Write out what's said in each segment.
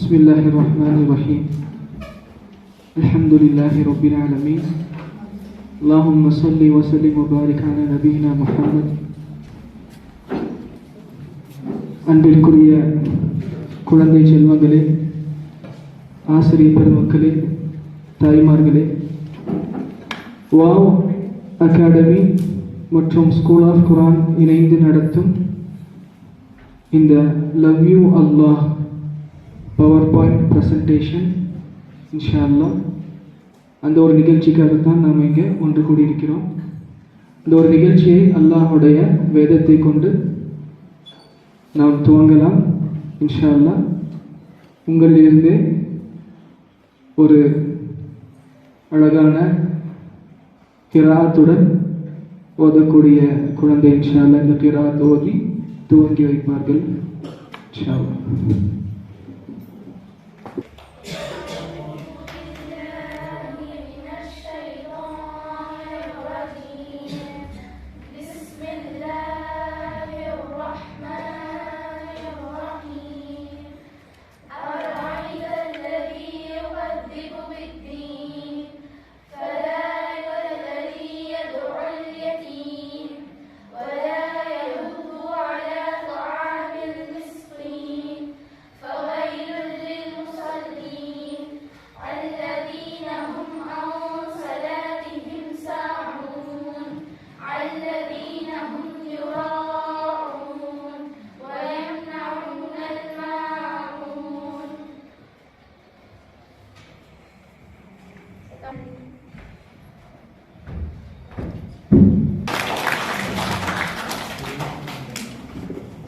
بسم الله الرحمن الرحيم الحمد لله رب العالمين اللهم صل وسلم وبارك على نبينا محمد. அன்பிற்குரிய குழந்தை செல்வங்களே, ஆசிரியர் பெருமக்களே, தாய்மார்களே, வாவ் அகாடமி மற்றும் ஸ்கூல் ஆஃப் குரான் இணைந்து நடத்தும் இந்த love you Allah power point presentation இன்ஷா அல்லாஹ் அந்த ஒரு நிகழ்ச்சிக்காகத்தான் நாம் இங்கே ஒன்று கூடியிருக்கிறோம். இந்த ஒரு நிகழ்ச்சியை அல்லாஹுடைய வேதத்தை கொண்டு நாம் துவங்கலாம் இன்ஷா அல்லாஹ். உங்களிலிருந்தே ஒரு அழகான கிராத்துடன் ஓதக்கூடிய குழந்தை இன்ஷா அல்லாஹ் இந்த கிராத் ஓதி துவங்கி வைப்பார்கள் இன்ஷா அல்லாஹ்.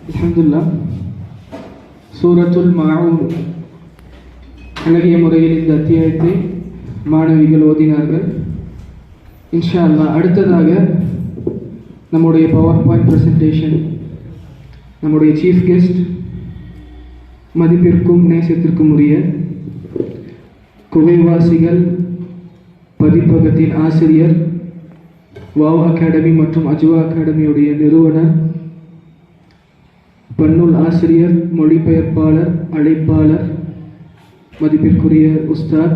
அல்ஹம்துலில்லாஹ். சூரத்துல் மாஊன் அழகிய முறையில் இந்த அத்தியாயத்தை மாணவிகள் ஓதினார்கள் இன்ஷா அல்லாஹ். அடுத்ததாக நம்முடைய பவர் பாயிண்ட் ப்ரெசன்டேஷன் நம்முடைய சீஃப் கெஸ்ட், மதிப்பிற்கும் நேசத்திற்கும் உரிய குகைவாசிகள் பதிப்பகத்தின் ஆசிரியர், வாவ் அகாடமி மற்றும் அஜ்வா அகாடமியுடைய நிறுவனர், பன்னூல் ஆசிரியர், மொழிபெயர்ப்பாளர், அழைப்பாளர், மதிப்பிற்குரிய உஸ்தாத்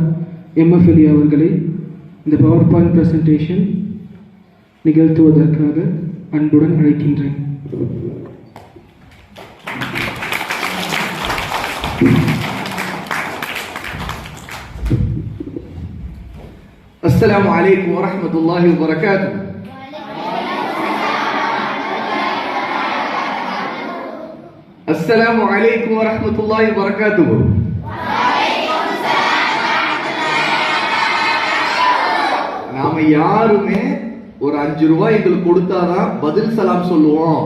எம்எஃப் அலி அவர்களை இந்த பவர் பாயிண்ட் ப்ரெசன்டேஷன் நிகழ்த்துவதற்காக அன்புடன் அழைக்கின்றேன். அஸ்ஸலாமு அலைக்கும் வரஹ்மத்துல்லாஹி வபரகாத்துஹு. அஸ்ஸலாமு அலைக்கும் வரஹ்மத்துல்லாஹி வபரகாத்துஹு. நாம யாருமே ஒரு 5 ரூபாய் எங்களுக்கு கொடுத்தாதான் பதில் சலாம் சொல்லுவோம்,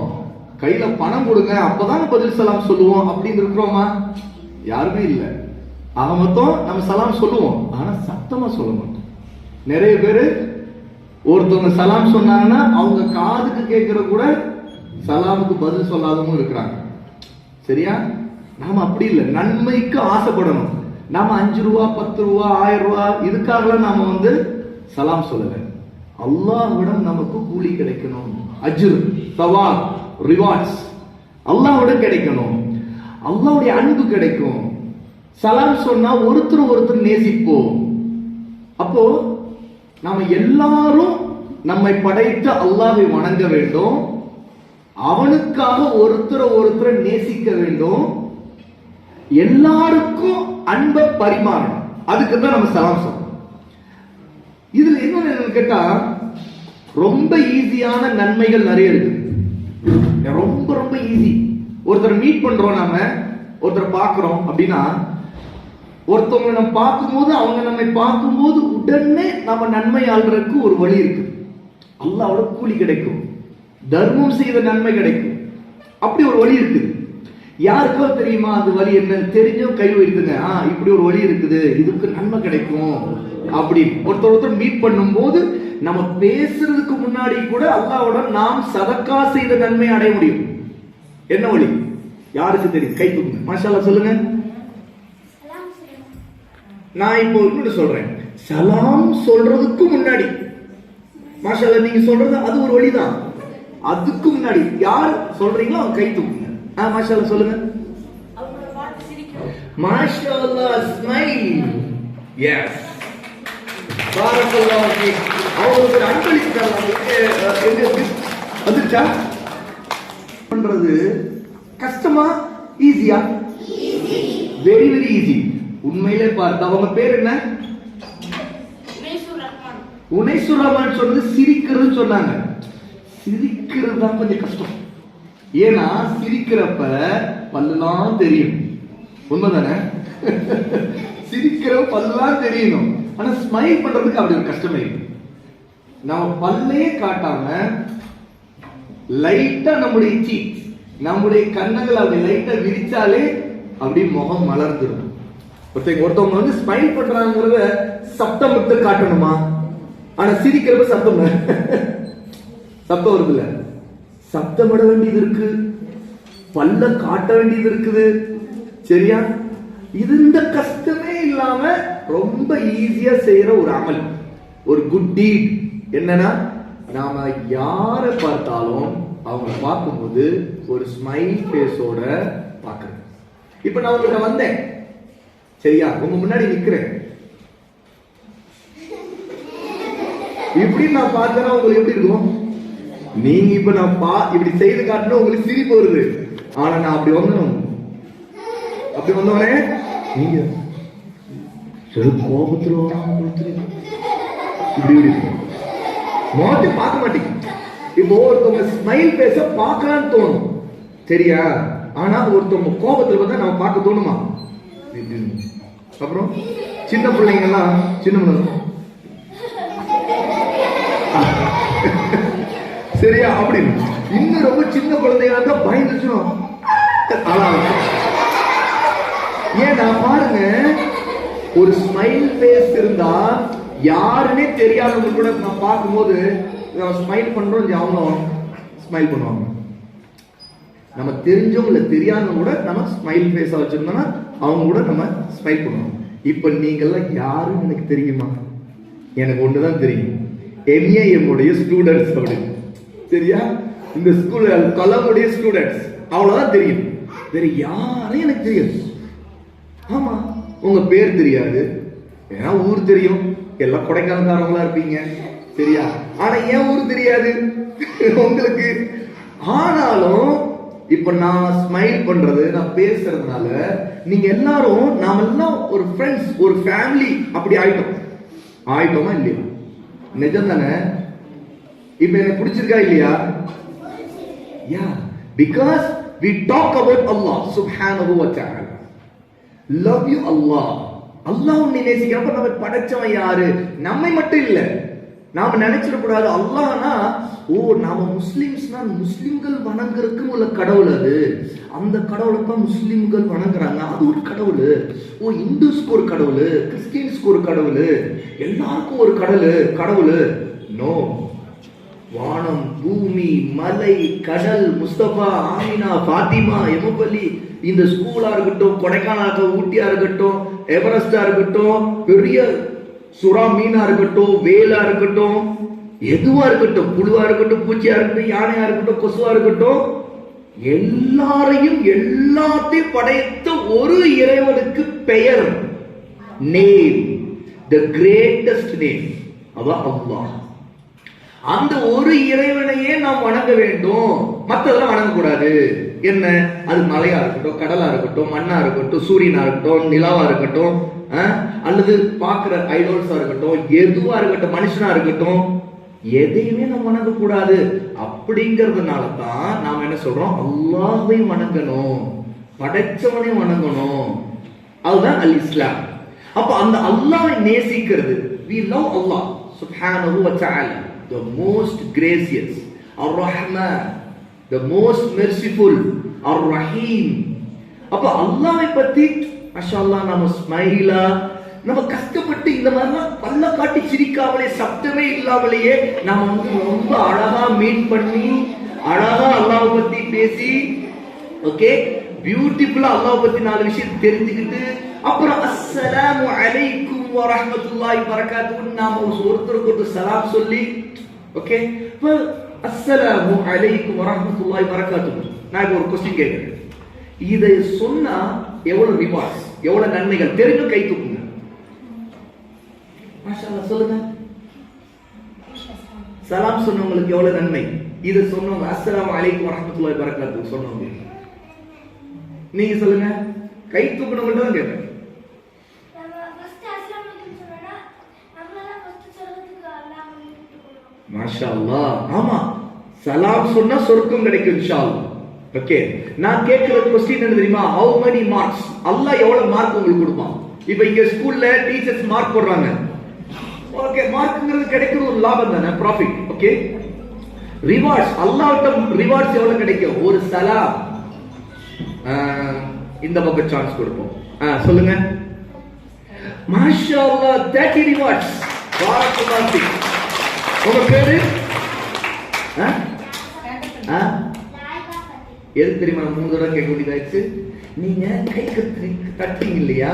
கையில பணம் கொடுங்க அப்பதான் பதில் சலாம் சொல்லுவோம் அப்படின்னு இருக்கிறோமா? யாருமே இல்லை. ஆக மொத்தம் நம்ம சலாம் சொல்லுவோம், ஆனா சத்தமா சொல்ல மாட்டோம். நிறைய பேரு ஒருத்தவங்க சலாம் சொன்னாங்கன்னா அவங்க காதுக்கு கேட்கிற கூட சலாமுக்கு பதில் சொல்லாதவங்க இருக்கிறாங்க. சரியா? நாம அப்படி இல்லை, நன்மைக்கு ஆசைப்படணும். நாம 5 ரூபா 10 ரூபா 1000 ரூபா இதுக்காகலாம் நாம சலாம் சொல்லல. அல்லாஹ்விடம் நமக்கு கூலி கிடைக்கணும், அஜ்ர், தவாப், ரிவார்ட்ஸ் அல்லாஹ்விடம் கிடைக்கணும், அல்லாஹ்வுடைய அன்பு கிடைக்கும். சலாம் சொன்னா ஒருத்தர் நேசிப்போம். அப்போ நாம எல்லாரும் நம்மை படைத்த அல்லாஹ்வை வணங்க வேண்டும், அவனுக்காக ஒருத்தரை நேசிக்க வேண்டும், எல்லாருக்கும் அன்பை பரிமாறணும். அதுக்கு தான் நம்ம சலாம் சொல்றோம். இதுல என்ன கேட்டா ரொம்ப ஈஸியான நன்மைகள் நிறைய இருக்கு. ரொம்ப ஈஸி. ஒருத்தர் மீட் பண்றோம், நாம ஒருத்தர் பார்க்கிறோம் அப்படின்னா, ஒருத்தவங்க நம்ம பார்க்கும்போது அவங்க நம்மை பார்க்கும்போது உடனே நம்ம நன்மை ஆள்றதுக்கு ஒரு வழி இருக்கு. அல்லாஹ்வோட கூலி கிடைக்கும், தர்மம் செய்த நன்மை கிடைக்கும். அப்படி ஒரு வழி இருக்குது. யாருக்கோ தெரியுமா அந்த வழி என்ன? தெரிஞ்சோ கை வைத்துங்க, இப்படி ஒரு வழி இருக்குது, இதுக்கு நன்மை கிடைக்கும் அப்படி. ஒருத்தர் மீட் பண்ணும் போது நம்ம பேசுறதுக்கு முன்னாடி கூட அல்லாஹ்வோட நாம் சதக்கா செய்த நன்மை அடைய முடியும். என்ன வழி? யாருக்கு தெரியும்? கை தூக்குங்க, மாஷா அல்லாஹ் சொல்லுங்க. நான் இப்போ இன்னொன்று சொல்றேன், சலாம் சொல்றதுக்கு முன்னாடி மாஷா அல்லாஹ் நீங்க சொல்றது அது ஒரு வழிதான். அதுக்கு முன்னாடி யார் சொல்றீங்களோ அவங்க கை தூக்குங்க. மாஷா அல்லாஹ் சொல்லுங்க. மாஷாஅல்லாஹ் ஸ்மைல். எஸ், பாரக்கல்லாஹு ஃபீக். அவங்களுக்கு ஒரு அன்பளித்தாங்க. வந்துச்சா? பண்றது கஷ்டமா ஈஸியா? Very very easy. உண்மையிலே பார்த்தா அவங்க பேர் என்ன? உனைசுர் ரஹ்மான் சொன்னது சிரிக்கிறது சொன்னாங்க. சிரிக்கிறது தான் கொஞ்சம் கஷ்டம். ஏன்னா சிரிக்கிறப்ப பல்லுலாம் தெரியும். உண்மைதானே? சிரிக்கிற பல்லுலாம் தெரியணும். ஆனா ஸ்மைல் பண்றதுக்கு அப்படி ஒரு கஷ்டமே இல்லை. நம்ம பல்லே காட்டாம லைட்டா நம்முடைய சீக்ஸ், நம்முடைய கண்ணங்கள் அப்படி லைட்டா விரிச்சாலே அப்படி முகம் மலர்ந்துடும். ஒருத்தவங்க வந்து ஸ்மைல் பண்றாங்கிறத சப்தம் மட்டும் காட்டணுமா? ஆனா சிரிக்கிறப்ப சப்தம் சப்தம் வருது இல்ல, சப்தமிட வேண்டியது இருக்கு, பல்ல காட்ட வேண்டியது இருக்குது. சரியா? இது இந்த கஷ்டமே இல்லாம ரொம்ப ஈஸியா செய்யற ஒரு அமல், ஒரு குட் டீட். என்னன்னா நாம யாரை பார்த்தாலும் அவங்க பார்க்கும்போது ஒரு ஸ்மைல் ஃபேஸோட பார்க்கறது. இப்ப நான் உங்ககிட்ட வந்தேன், சரியா? உங்க முன்னாடி நிக்கிறேன், இப்படி நான் பார்த்தேன்னா உங்களுக்கு எப்படி இருக்கும்? நீங்க இப்ப நான் இப்படி செய்து காட்டினா உங்களுக்கு சிரிப்பு வருது. ஆனா நான் அப்படி வந்தேன், அப்படி வந்தவனே நீங்க கோபத்துல இப்படி முகத்தை பார்க்க மாட்டீங்க. இப்போ ஒருத்தவங்க ஸ்மைல் பேச பார்க்கலான்னு தோணும், சரியா? ஆனா ஒருத்தவங்க கோபத்துல பார்த்தா நம்ம பார்க்க தோணுமா? அப்புறம் சின்ன பிள்ளைங்க எல்லாம் சரியா? அப்படி இன்னும் ரொம்ப சின்ன குழந்தைங்க தான் பயந்துச்சுடும். ஏன்னா பாருங்க, ஒரு ஸ்மைல் ஃபேஸ் இருந்தா யாருன்னே தெரியாதவங்க கூட நான் பார்க்கும்போது நம்ம ஸ்மைல் பண்றோம், அவங்களும் ஸ்மைல் பண்ணுவாங்க. நம்ம தெரிஞ்சவங்க தெரியாதவங்க கூட நம்ம ஸ்மைல் ஃபேஸா வச்சிருந்தோம்னா அவங்க கூட நம்ம ஸ்மைல் பண்ணுவோம். இப்ப நீங்கெல்லாம் யாருன்னு எனக்கு தெரியுமா? எனக்கு ஒண்ணுதான் தெரியும், MAM உடைய ஸ்டூடெண்ட்ஸ் அப்படின்னு. சரியா? இந்த ஸ்கூல் கலமுடைய ஸ்டூடெண்ட்ஸ், அவ்வளவுதான் தெரியும். வேற யாரையும் எனக்கு தெரியாது. ஆமா, உங்க பேர் தெரியாது, ஏன்னா ஊர் தெரியும், எல்லாம் கொடைக்கானல்காரங்களா இருப்பீங்க, சரியா? ஆனா ஏன் ஊர் தெரியாது உங்களுக்கு. ஆனாலும் இப்ப நான் ஸ்மைல் பண்றது, நான் பேசுறதுனால நீங்க எல்லாரும் நாம எல்லாம் ஒரு ஃப்ரெண்ட்ஸ், ஒரு ஃபேமிலி அப்படி ஆயிட்டோமா இல்லையா? நிஜம் தானே? இப்ப எனக்கு பிடிச்சிருக்கா இல்லையா? யா, because we talk about Allah subhanahu wa ta'ala. Love you Allah. அல்லாஹ் உன்னை நேசிக்கிறப்ப நம்ம படைச்சவன் யாரு? நம்மை மட்டும் இல்ல. நாம நினைச்சிட கூடாது அல்லாஹ்னா ஓ நாம முஸ்லிம்ஸ்னா முஸ்லிம்கள் வணங்குறதுக்கு உள்ள கடவுள் அது, அந்த கடவுளை தான் முஸ்லிம்கள் வணங்குறாங்க, அது ஒரு கடவுள். ஓ இந்துஸ்க்கு ஒரு கடவுள், கிறிஸ்டியன்ஸ்க்கு ஒரு கடவுள், எல்லாருக்கும் ஒரு கடவுள். நோ. வானம், பூமி, மலை, கடல், முஸ்தபா, ஆமினா, பாத்திமா, எமபலி, இந்த ஸ்கூலா இருக்கட்டும், கொடைக்கானல், ஊட்டியா இருக்கட்டும், எவரெஸ்டா இருக்கட்டும், பெரிய சுறா மீனா இருக்கட்டும், வேலா இருக்கட்டும், எதுவா இருக்கட்டும், புழுவா இருக்கட்டும், பூச்சியா இருக்கட்டும், யானையா இருக்கட்டும், கொசுவா இருக்கட்டும், எல்லாத்தையும் படைத்த ஒரு இறைவனுக்கு பெயர், நேம், தி கிரேட்டஸ்ட் நேம், அதான் அல்லாஹ். அந்த ஒரு இறைவனையே நாம் வணங்க வேண்டும், மற்றதெல்லாம் வணங்கக்கூடாது. என்ன அது? மலையா இருக்கட்டும், கடலா இருக்கட்டும், மண்ணா இருக்கட்டும், சூரியனா இருக்கட்டும், நிலாவா இருக்கட்டும், அல்லது பார்க்கிற ஐடோல்ஸா இருக்கட்டும், எதுவா இருக்கட்டும், மனுஷனா இருக்கட்டும், எதையுமே நம்ம வணங்க கூடாது. அப்படிங்கிறதுனால தான் நாம என்ன சொல்றோம்? அல்லாஹ்வை வணங்கணும், படைச்சவனை வணங்கணும். அதுதான் அல் இஸ்லாம். அப்ப அந்த அல்லாஹ்வை நேசிக்கிறது, we love Allah subhanahu wa ta'ala, the most gracious, ar-Rahman, the most merciful, ar-Rahim. அப்ப அல்லாஹ்வை பத்தி மாஷாஅல்லாஹ் நம்ம ஸ்மைலா, நம்ம கஷ்டப்பட்டு இந்த மாதிரிலாம் பல்ல காட்டி சிரிக்காமலே, சப்தமே இல்லாமலேயே நாம வந்து ரொம்ப அழகா மீட் பண்ணி, அழகா அல்லாஹ்வை பத்தி பேசி, ஓகே, பியூட்டிஃபுல்லா அல்லாஹ்வை பத்தி 4 விஷயம் தெரிஞ்சுக்கிட்டு, அப்புறம் அஸ்ஸலாமு அலைக்கும் வ ரஹ்மத்துல்லாஹி வ பரகாத்துஹு நாம ஒருத்தருக்கு ஒருத்தர் சலாம் சொல்லி, ஓகே, அஸ்ஸலாமு அலைக்கும் வ ரஹ்மத்துல்லாஹி வ பரகாத்துஹு. நான் இப்போ ஒரு क्वेश्चन கேக்குறேன், இதை சொன்னா எவ்வளவு ரிவார்ட்ஸ்? எவ்வளவு நன்மைகள் தெரிஞ்சு கை தூக்குங்க. மாஷா அல்லாஹ் சொல்லுங்க. சலாம் சொன்னவங்களுக்கு எவ்வளவு நன்மை. இது சொன்னவங்க அஸ்ஸலாமு அலைக்கும் வரஹ்மத்துல்லாஹி வபரகாத்துஹு சொன்னவங்க நீங்க சொல்லுங்க. கை தூக்குனவங்க தான் கேட்பேன். மாஷா அல்லாஹ். ஆமா, சலாம் சொன்னா சொர்க்கம் கிடைக்கும் இன்ஷா அல்லாஹ். ஓகே, நான் கேக்குற क्वेश्चन என்ன தெரியுமா? how many marks அல்லாஹ் எவ்வளவு மார்க் உங்களுக்கு கொடுப்பான்? இப்போ இங்க ஸ்கூல்ல டீச்சர்ஸ் மார்க் போடுறாங்க. ஓகே, மார்க்ங்கிறது கிடைக்கிறது ஒரு லாபம் தானே, ப்ராஃபிட். ஓகே, ரிவார்ட்ஸ் அல்லாஹ்ட்ட ரிவார்ட்ஸ் எவ்வளவு கிடைக்கும்? ஒரு சலாம் இந்த பக்கம் சான்ஸ் கொடுப்போம். சொல்லுங்க. மாஷா அல்லாஹ் 30 ரிவார்ட்ஸ். பாரக்கல்லாஹு ஃபீக். உங்க பேரு எது தெரியுமா? 3 தடவை கேட்க வேண்டியதாச்சு. நீங்க கை தட்டிங்க இல்லையா,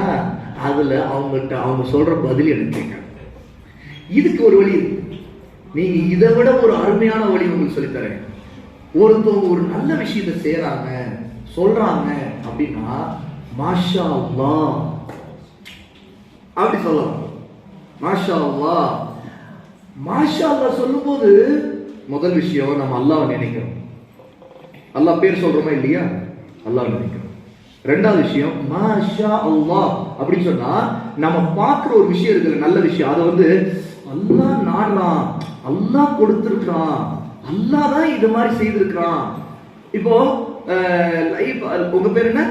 அதுல அவங்கள்ட்ட அவங்க சொல்ற பதில் எனக்கு கேட்க. இதுக்கு ஒரு வழி இருக்கு. நீங்க இதை விட ஒரு அருமையான வழி உங்களுக்கு சொல்லித்தரேன். ஒருத்தவங்க ஒரு நல்ல விஷயத்தை செய்யறாங்க சொல்றாங்க அப்படின்னா மாஷா அல்லாஹ் அப்படி சொல்லலாம். மாஷா அல்லாஹ். மாஷா அல்லாஹ் சொல்லும்போது முதல் விஷயம் நம்ம அல்லாஹ்வை நினைக்கிறோம். அல்லாஹ் பேர் சொல்றோமா இல்லையா, அல்லாஹ் நினைக்கிறோம். ரெண்டாவது விஷயம் மாஷா அல்லாஹ் அப்படின்னு சொன்னா நம்ம பார்க்கிற ஒரு விஷயம் இருக்கு, நல்ல விஷயம். அதை வந்து அல்லாஹ் நாடுறான், அல்லாஹ் கொடுத்திருக்கான், அல்லாஹ் தான் இது மாதிரி செய்திருக்கான். இப்போ உங்க பேர் என்ன?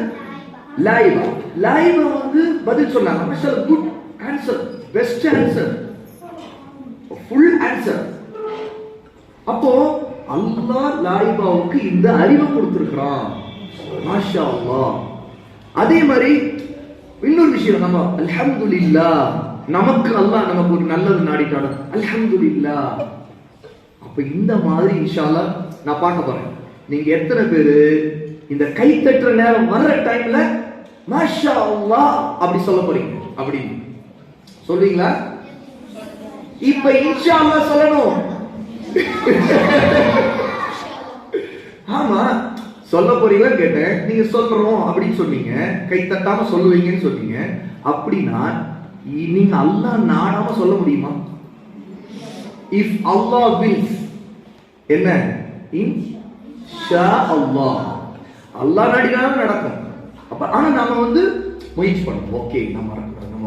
லாயிபா. லாயிபா வந்து பதில் சொன்னாங்க. மாஷா அல்லாஹ், good answer, best answer, full answer. அப்போ அல்லாஹ் லாயிபாவுக்கு இந்த அறிவை கொடுத்திருக்கிறான். மாஷா அல்லாஹ். அதே மாதிரி இன்னொரு விஷயம், நம்ம அல்ஹம்துலில்லாஹ், நமக்கு அல்லாஹ் நமக்கு ஒரு நல்லது நாடிட்டான அல்ஹம்துலில்லாஹ். அப்ப இந்த மாதிரி இன்ஷா அல்லாஹ் நான் பார்க்க போறேன். நீங்க எத்தனை பேரு இந்த கை தட்டுற நேரம் வர்ற டைம்ல மாஷா அல்லாஹ் அப்படி சொல்ல போறீங்க? அப்படி சொல்றீங்களா? இப்ப இன்ஷா அல்லாஹ் சொல்லணும். ஆமா, சொல்ல போறீங்களா கேட்டேன். நீங்க சொல்றோம் அப்படின்னு சொன்னீங்க, கை தட்டாம சொல்லுவீங்கன்னு சொன்னீங்க. அப்படின்னா நீங்க அல்லாஹ் நாடாம சொல்ல முடியுமா? இஃப் அல்லாஹ் wills என்ன? இன்ஷா அல்லாஹ். அல்லாஹ் நாடினாலும் நடக்கும். அப்ப ஆனா நாம வந்து முயற்சி பண்ணணும். ஓகே, நம்ம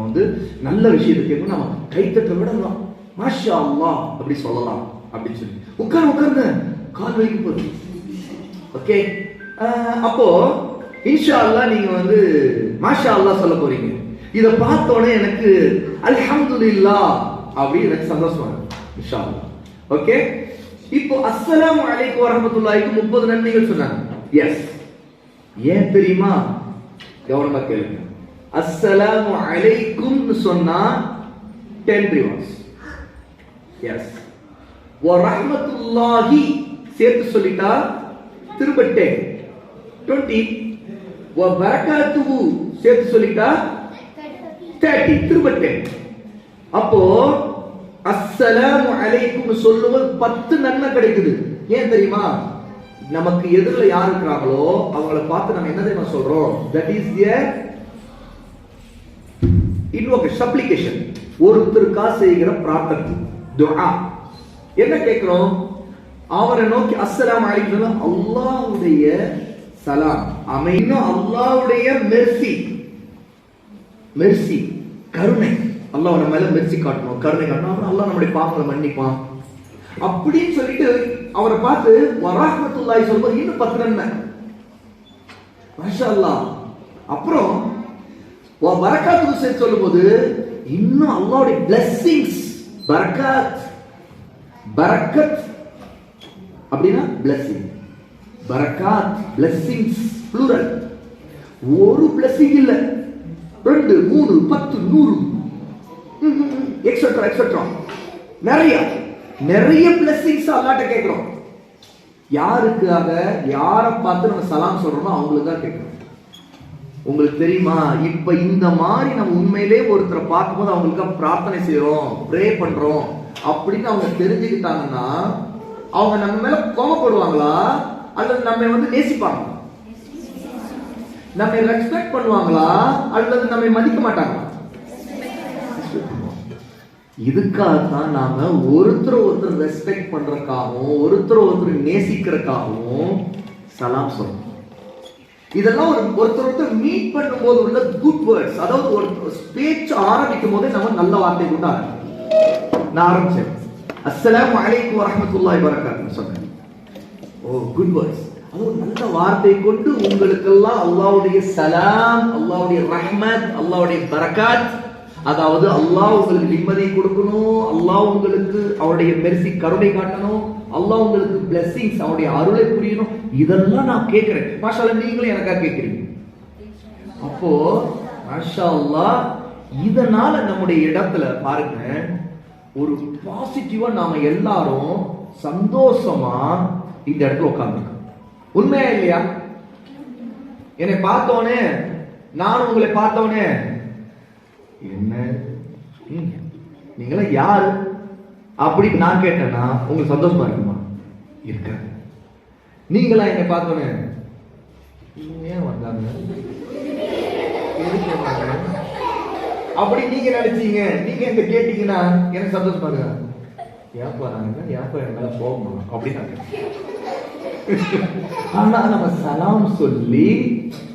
வந்து நல்ல விஷயத்தை கேட்கணும். நம்ம கை தட்ட விடலாம், மாஷா அல்லாஹ் அப்படி சொல்லலாம் அப்படின்னு சொல்லி உட்காருங்க, கால் வைக்கும் போது. ஓகே, அப்போ இன்ஷா அல்லாஹ் நீங்க வந்து மாஷா அல்லாஹ் சொல்ல போறீங்க. இத பார்த்த உடனே எனக்கு அல்ஹம்துலில்லாஹ் அப்படி எனக்கு சந்தோஷம் இன்ஷா அல்லாஹ். ஓகே, இப்போ அஸ்ஸலாமு அலைக்கும் வரஹ்மத்துல்லாஹிக்கு 30 நன்மைகள் சொன்னாங்க. எஸ், ஏன் தெரியுமா? கவனமா கேளுங்க. அஸ்ஸலாமு அலைக்கும் சொன்னா 10 ரிவார்ட்ஸ். எஸ், வரஹ்மத்துல்லாஹி சேர்த்து சொல்லிட்டா திரும்ப 10 20. வபரகாத்துஹு சேர்த்து சொல்லிட்டா 30 திரும்ப 10. அப்போ அஸ்ஸலாமு அலைக்கும் சொல்லுவது 10 நன்மை கிடைக்குது. ஏன் தெரியுமா? நமக்கு எதிரில யார் இருக்கிறாங்களோ அவங்கள பார்த்து நம்ம என்ன தெரியுமா சொல்றோம்? That is a invocation, supplication. ஒருத்தருக்கா செய்கிற பிரார்த்தனை, துஆ. என்ன கேட்கிறோம்? அவரை நோக்கி அஸ்ஸலாமு அலைக்கும், அல்லாஹ்வுடைய சலாம் அமைனோ, அல்லாஹ்வுடைய மெர்சி கருணை. அல்லாஹ் நம்ம மேல மெர்சி காட்டணும், கருணை காட்டணும். அல்லாஹ் நம்முடைய பாவங்களை மன்னிப்பான் அப்படின்னு சொல்லிட்டு அவரை பார்த்து வரஹ்மத்துல்லாஹி சொல்லும்போது இன்னும் 10 நன்மை. மாஷா அல்லாஹ். அப்புறம் பரக்காத்துஹு சேர்த்து சொல்லும்போது இன்னும் அல்லாஹ்வுடைய blessings, பரக்கத் அப்படின்னா blessing, பரக்காத் blessings plural. ஒரு blessing இல்ல, 2 3 10 100 எக்ஸெட்ரா எக்ஸெட்ரா, நிறைய blessings அல்லாஹ்ட்ட கேக்குறோம். யாருக்காக, யாரை பார்த்து நம்ம சலாம் சொல்றோமோ அவங்களுக்கு தான் கேட்கிறோம். உங்களுக்கு தெரியுமா? இப்ப இந்த மாதிரி நம்ம உண்மையிலே ஒருத்தரை பார்க்கும்போது அவங்களுக்கு பிரார்த்தனை செய்யறோம், ப்ரே பண்றோம் அப்படின்னு அவங்க தெரிஞ்சுக்கிட்டாங்கன்னா அவங்க நம்ம மேல கோபப்படுவாங்களா அல்லது நம்ம வந்து நேசிப்பாங்க? நம்மை ரெஸ்பெக்ட் பண்ணுவாங்களா அல்லது நம்மை மதிக்க மாட்டாங்களா? இதுக்காகத்தான் நாம ஒருத்தர் ரெஸ்பெக்ட் பண்றதுக்காகவும் ஒருத்தர் நேசிக்கிறதுக்காகவும் சலாம் சொல்றோம். இதெல்லாம் ஒருத்தர் மீட் பண்ணும்போது உள்ள குட் வேர்ட்ஸ். அதாவது ஒரு பேச்சு ஆரம்பிக்கும் போதே நம்ம நல்ல வார்த்தை கொண்டு நான் ஆரம்பிச்சேன். அஸ்ஸலாமு அலைக்கும் வரஹ்மத்துல்லாஹி வபரகாத்துஹு சொன்னேன். ஓ, குட் வேர்ட்ஸ். அது ஒரு நல்ல வார்த்தை கொண்டு உங்களுக்கெல்லாம் அல்லாஹ்வுடைய சலாம், அல்லாஹ்வுடைய ரஹ்மத், அல்லாஹ்வுடைய பரக்காத், அதாவது அல்லாஹ் உங்களுக்கு நிம்மதியை கொடுக்கணும், அல்லாஹ் உங்களுக்கு அவருடைய மெர்சி கருணை காட்டணும், அல்லாஹ் உங்களுக்கு பிளெஸிங்ஸ் அவருடைய அருளை புரியணும். இதெல்லாம் நான் கேட்கிறேன். மாஷா அல்லாஹ், நீங்களும் எனக்கா கேட்கிறீங்க. அப்போ மாஷா அல்லாஹ், இதனால நம்முடைய இடத்துல பாருங்க, ஒரு பாசிட்டிவா நாம எல்லாரும் சந்தோஷமா இந்த இடத்துல உட்கார்ந்து. உண்மையா இல்லையா? என்னை பார்த்தோனே, நான் உங்களை பார்த்தோனே, என்ன நீங்களா யாரு அப்படி நான் கேட்டேன்னா உங்களுக்கு சந்தோஷமா இருக்குமா? இருக்க. நீங்களா என்னை பார்த்தோன்னே ஏன் வந்தாங்க அப்படி நீங்க நினைச்சீங்க, நீங்க என்ன கேட்டீங்கன்னா எனக்கு சந்தோஷமா இருக்கா? ஏப்பா நாங்க ஏப்பா என்னால போகணும் அப்படின்னு. ஆனா நம்ம சலாம் சொல்லி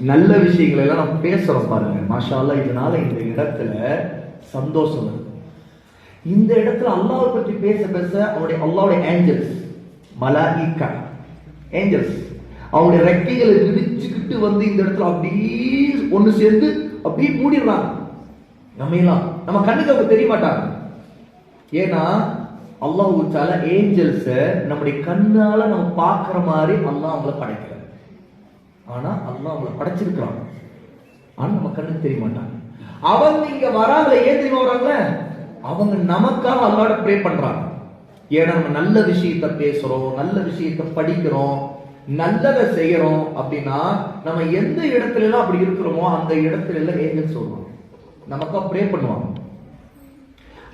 நல்ல விஷயங்களை எல்லாம் நம்ம பேசுறோம் பாருங்க. மாஷா அல்லாஹ், இதனால இந்த இடத்துல சந்தோஷம் வருது. இந்த இடத்துல அல்லாஹ்வை பற்றி பேச பேச அல்லாஹ்வுடைய ஏஞ்சல்ஸ், மலாயிகா, ஏஞ்சல்ஸ் அவருடைய ரெக்கைகளை விரிச்சுக்கிட்டு வந்து இந்த இடத்துல அப்படியே ஒண்ணு சேர்ந்து அப்படியே மூடிடுறாங்க. நம்ம கண்ணுக்கு அவங்க தெரிய மாட்டாங்க. ஏன்னா அல்லாஹ் தஆலா ஏஞ்சல்ஸ் நம்முடைய கண்ணால நம்ம பார்க்கிற மாதிரி அல்லாஹ் அவங்கள படைக்கல. ஆனா அல்லாஹ் அவங்கள படைச்சிருக்கிறான். ஆனா நம்ம கண்ணுக்கு தெரிய மாட்டாங்க. அவங்க இங்க வராங்க. ஏன் தெரியுமா வராங்க? அவங்க நமக்காக அல்லாஹ்வோட ப்ரே பண்றாங்க. ஏன்னா நம்ம நல்ல விஷயத்தை பேசுறோம், நல்ல விஷயத்தை படிக்கிறோம், நல்லதை செய்யறோம் அப்படின்னா நம்ம எந்த இடத்துல எல்லாம் அப்படி இருக்கிறோமோ அந்த இடத்துல எல்லாம் ஏஞ்சல்ஸ் சொல்லுவாங்க, நமக்கா ப்ரே பண்ணுவாங்க.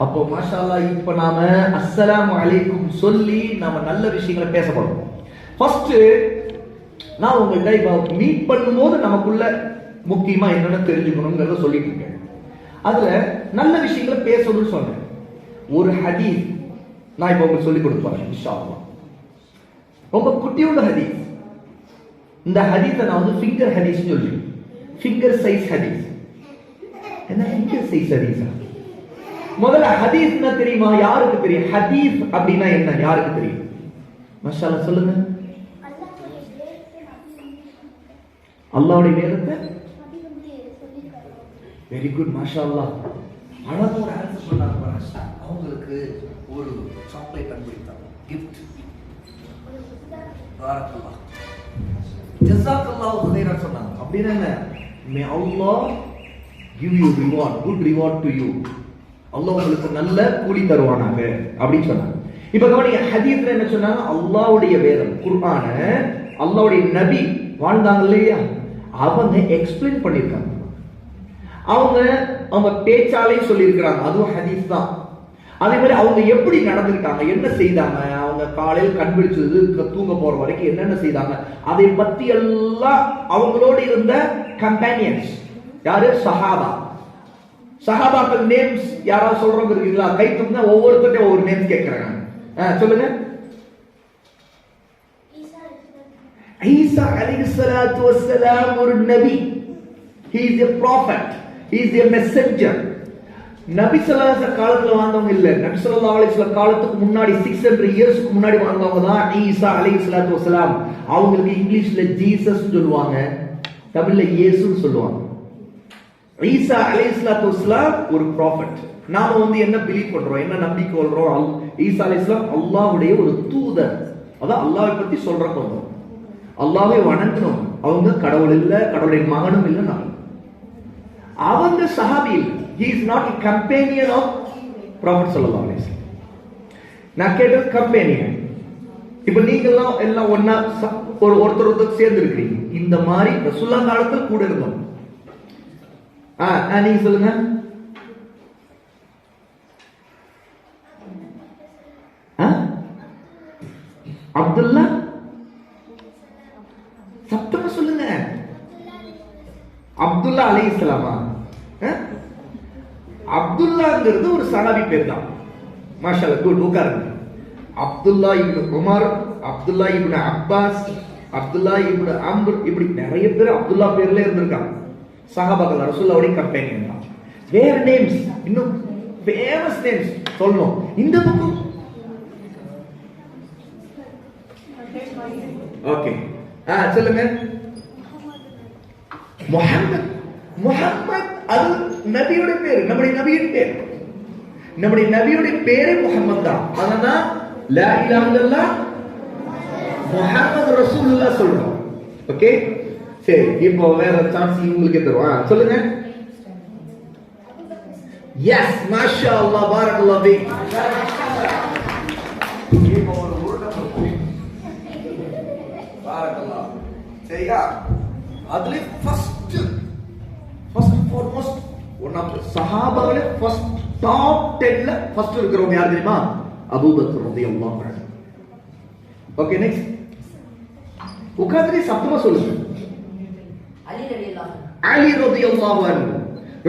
அப்போ மாஷா அல்லாஹ், இப்ப நாம அஸ்ஸலாமு அலைக்கும் சொல்லி நாம நல்ல விஷயங்களை பேச போறோம். ஃபர்ஸ்ட் நான் உங்கள்கிட்ட இப்ப மீட் பண்ணும்போது நமக்குள்ள முக்கியமா என்னன்னு தெரிஞ்சுக்கணும்ங்கறத சொல்லிட்டு இருக்கேன். அதுல நல்ல விஷயங்களை பேசணும்னு சொன்னேன். ஒரு ஹதீஸ் நான் இப்ப உங்களுக்கு சொல்லி கொடுக்க போறேன் இன்ஷா அல்லாஹ். ரொம்ப குட்டியுள்ள ஹதீஸ். இந்த ஹதீஸை நான் வந்து ஃபிங்கர் ஹதீஸ் சொல்லி, ஃபிங்கர் சைஸ் ஹதீஸ். என்ன ஃபிங்கர் சைஸ் ஹதீஸா? முதல்ல ஹதீஸ்னா தெரியுமா? யாருக்கு தெரியும் ஹதீஸ் அப்படின்னா என்ன? யாருக்கு தெரியும்? மாஷா அல்லாஹ் சொல்லுங்க. அல்லாஹ்வுடைய வேதத்தை வெரி குட் மாஷா அல்லாஹ். அழகா ஒரு ஆன்சர் சொன்னாங்க பாருங்க. அவங்களுக்கு ஒரு சாக்லேட் அனுப்பிட்டாங்க gift. பாரக்கல்லாஹ், ஜஸாக்கல்லாஹு கைரன் சொன்னாங்க. அப்படினா என்ன? may Allah give you reward, good reward to you. அல்லாஹ் உங்களுக்கு நல்ல கூலி தருவானாக அப்படின்னு சொன்னாங்க. இப்ப கவனிங்க, ஹதீஸ்ல என்ன சொன்னாங்க? அல்லாஹ்வுடைய வேதம் குர்ஆன அல்லாஹ்வுடைய நபி வாழ்ந்தாங்க இல்லையா, அவங்க எக்ஸ்பிளைன் பண்ணிருக்காங்க. அவங்க பேச்சாலே சொல்லி இருக்கிறாங்க, அதுவும் ஹதீஸ் தான். அதே மாதிரி அவங்க எப்படி நடந்திருக்காங்க, என்ன செய்தாங்க, அவங்க காலையில் கண் விழிச்சது தூங்க போற வரைக்கும் என்னென்ன செய்தாங்க, அதை பத்தி எல்லாம் அவங்களோடு இருந்த கம்பேனியன்ஸ் யாரு? சஹாபா. சஹாபாக்கள் நேம்ஸ் யாராவது சொல்றவங்க இருக்கீங்களா? கை தூக்குங்க. ஒவ்வொருத்தருக்கும் ஒவ்வொரு நேம்ஸ் கேட்கறாங்க. சொல்லுங்க. ஈசா அலைஹிஸ்ஸலாத்து வஸ்ஸலாம் ஒரு நபி. He is a prophet. He is a messenger. நபி ஸல்லல்லாஹு அலைஹி வஸல்லம் காலத்துல வாழ்ந்தவங்க இல்ல. நபி ஸல்லல்லாஹு அலைஹி வஸல்லம் காலத்துக்கு முன்னாடி 600 இயர்ஸ்க்கு முன்னாடி வாழ்ந்தவங்க தான் ஈசா அலைஹிஸ்ஸலாத்து வஸ்ஸலாம். அவங்களுக்கு இங்கிலீஷ்ல ஜீசஸ் சொல்லுவாங்க, தமிழ்ல இயேசுன்னு சொல்லுவாங்க. ஈசா அலைஹிஸ்ஸலாத்து வஸ்ஸலாம் ஒரு ப்ராஃபட். நாம வந்து என்ன பிலீவ் பண்றோம், என்ன நம்பிக்கை கொள்றோம்? ஈசா அலைஹிஸ்ஸலாம் அல்லாஹ்வுடைய ஒரு தூதர். அதான் அல்லாஹ்வை பத்தி சொல்றோம். அல்லாஹ்வை வணங்கணும். அவங்க கடவுள் இல்ல, கடவுளின் மகனும் இல்ல. அவங்க சஹாபி இல்ல. He is not a companion of Prophet sallallahu alaihi wasallam. நான் கேட்டது கம்பெனியன். இப்ப நீங்க எல்லாம் ஒன்னா ஒருத்தர் சேர்ந்து இருக்கீங்க. இந்த மாதிரி ரசூலுல்லாஹ் காலத்துல கூட இருந்தோம். நீங்க சொல்லுங்க. அப்துல்லா, சத்தமா சொல்லுங்க. அப்துல்லா அலைஹிஸ்ஸலாமா? அப்துல்லாங்கிறது ஒரு சஹாபி பேர் தான். மாஷாஅல்லாஹ், குட், உட்காருங்க. அப்துல்லா இப்னு உமர், அப்துல்லா இப்னு அப்பாஸ், அப்துல்லா இப்னு அம்ர், இப்படி நிறைய பேர் அப்துல்லா பேர்ல இருந்திருக்காங்க. சஹாபாக்கள், ரசூலுல்லாஹ்வுடைய கம்பெனியன் தான். வேற நேம்ஸ், இன்னும் ஃபேமஸ் நேம்ஸ் சொல்லணும். இந்த பக்கம் ஓகே, சொல்லுங்க. முஹம்மத். முஹம்மத் அது நபியோட பேர், நம்முடைய நபியின் பேர். நம்முடைய நபியுடைய பேரே முஹம்மத் தான். அதனால லா இலாஹ இல்லல்லாஹ் முஹம்மது ரசூலுல்லாஹ் சொல்றோம். ஓகே, சரி. இப்போ வேற சான்ஸ் உங்களுக்கு தருவோம். சொல்லுங்க. எஸ், மாஷாஅல்லாஹ், பாரக்கல்லாஹு ஃபீக். இப்போ ஒரு உருட்டம் பாரக்கல்லாஹ். சரியா? அதுல ஃபர்ஸ்ட் ஃபார்மோஸ்ட் ஒன் ஆஃப் சஹாபாவில ஃபர்ஸ்ட் டாப் 10ல ஃபர்ஸ்ட் இருக்கிறவங்க யார் தெரியுமா? அபூபக்கர் ரலியல்லாஹு அன்ஹு. Okay, next. உட்கார்ந்து சத்தமா சொல்லுங்க. அலி ரலியல்லாஹு அன்ஹு,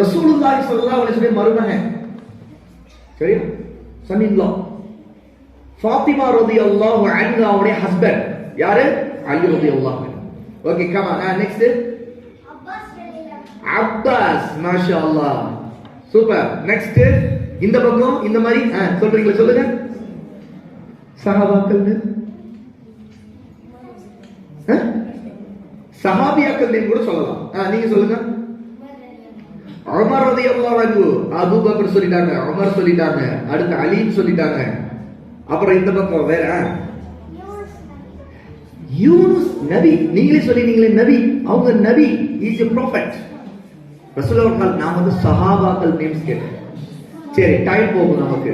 ரசூலுல்லாஹி ஸல்லல்லாஹு அலைஹி வஸல்லம் மருமகன். சரியா? சன் இன் லா. ஃபாத்திமா ரலியல்லாஹு அன்ஹா அவருடைய ஹஸ்பண்ட் யாரு? அலி ரலியல்லாஹு அன்ஹு. Okay, come on. Next. Abbas, மாஷாஅல்லாஹ், சூப்பர். நெக்ஸ்ட். இந்த பக்கம் இந்த மாதிரி சொல்றீங்களா? சொல்லுங்க. சஹாபாக்கள், சஹாபியாக்கள் நேம் கூட சொல்லலாம். நீங்க சொல்லுங்க. உமர் ரலியல்லாஹு அன்ஹு, அபூபக்கர் சொல்லிட்டாங்க, உமர் சொல்லிட்டாங்க, அடுத்து அலின்னு சொல்லிட்டாங்க. அப்புறம் இந்த பக்கம் வேற யூனுஸ் நபி, நீங்களே சொல்லிட்டீங்களே நபி, அவங்க நபி, இஸ் எ ப்ராஃபட். ரசூலுல்லாஹ். நாம வந்து சஹாபாக்கள் நேம்ஸ் கேட்டோம். சரி, டைம் போகும் நமக்கு.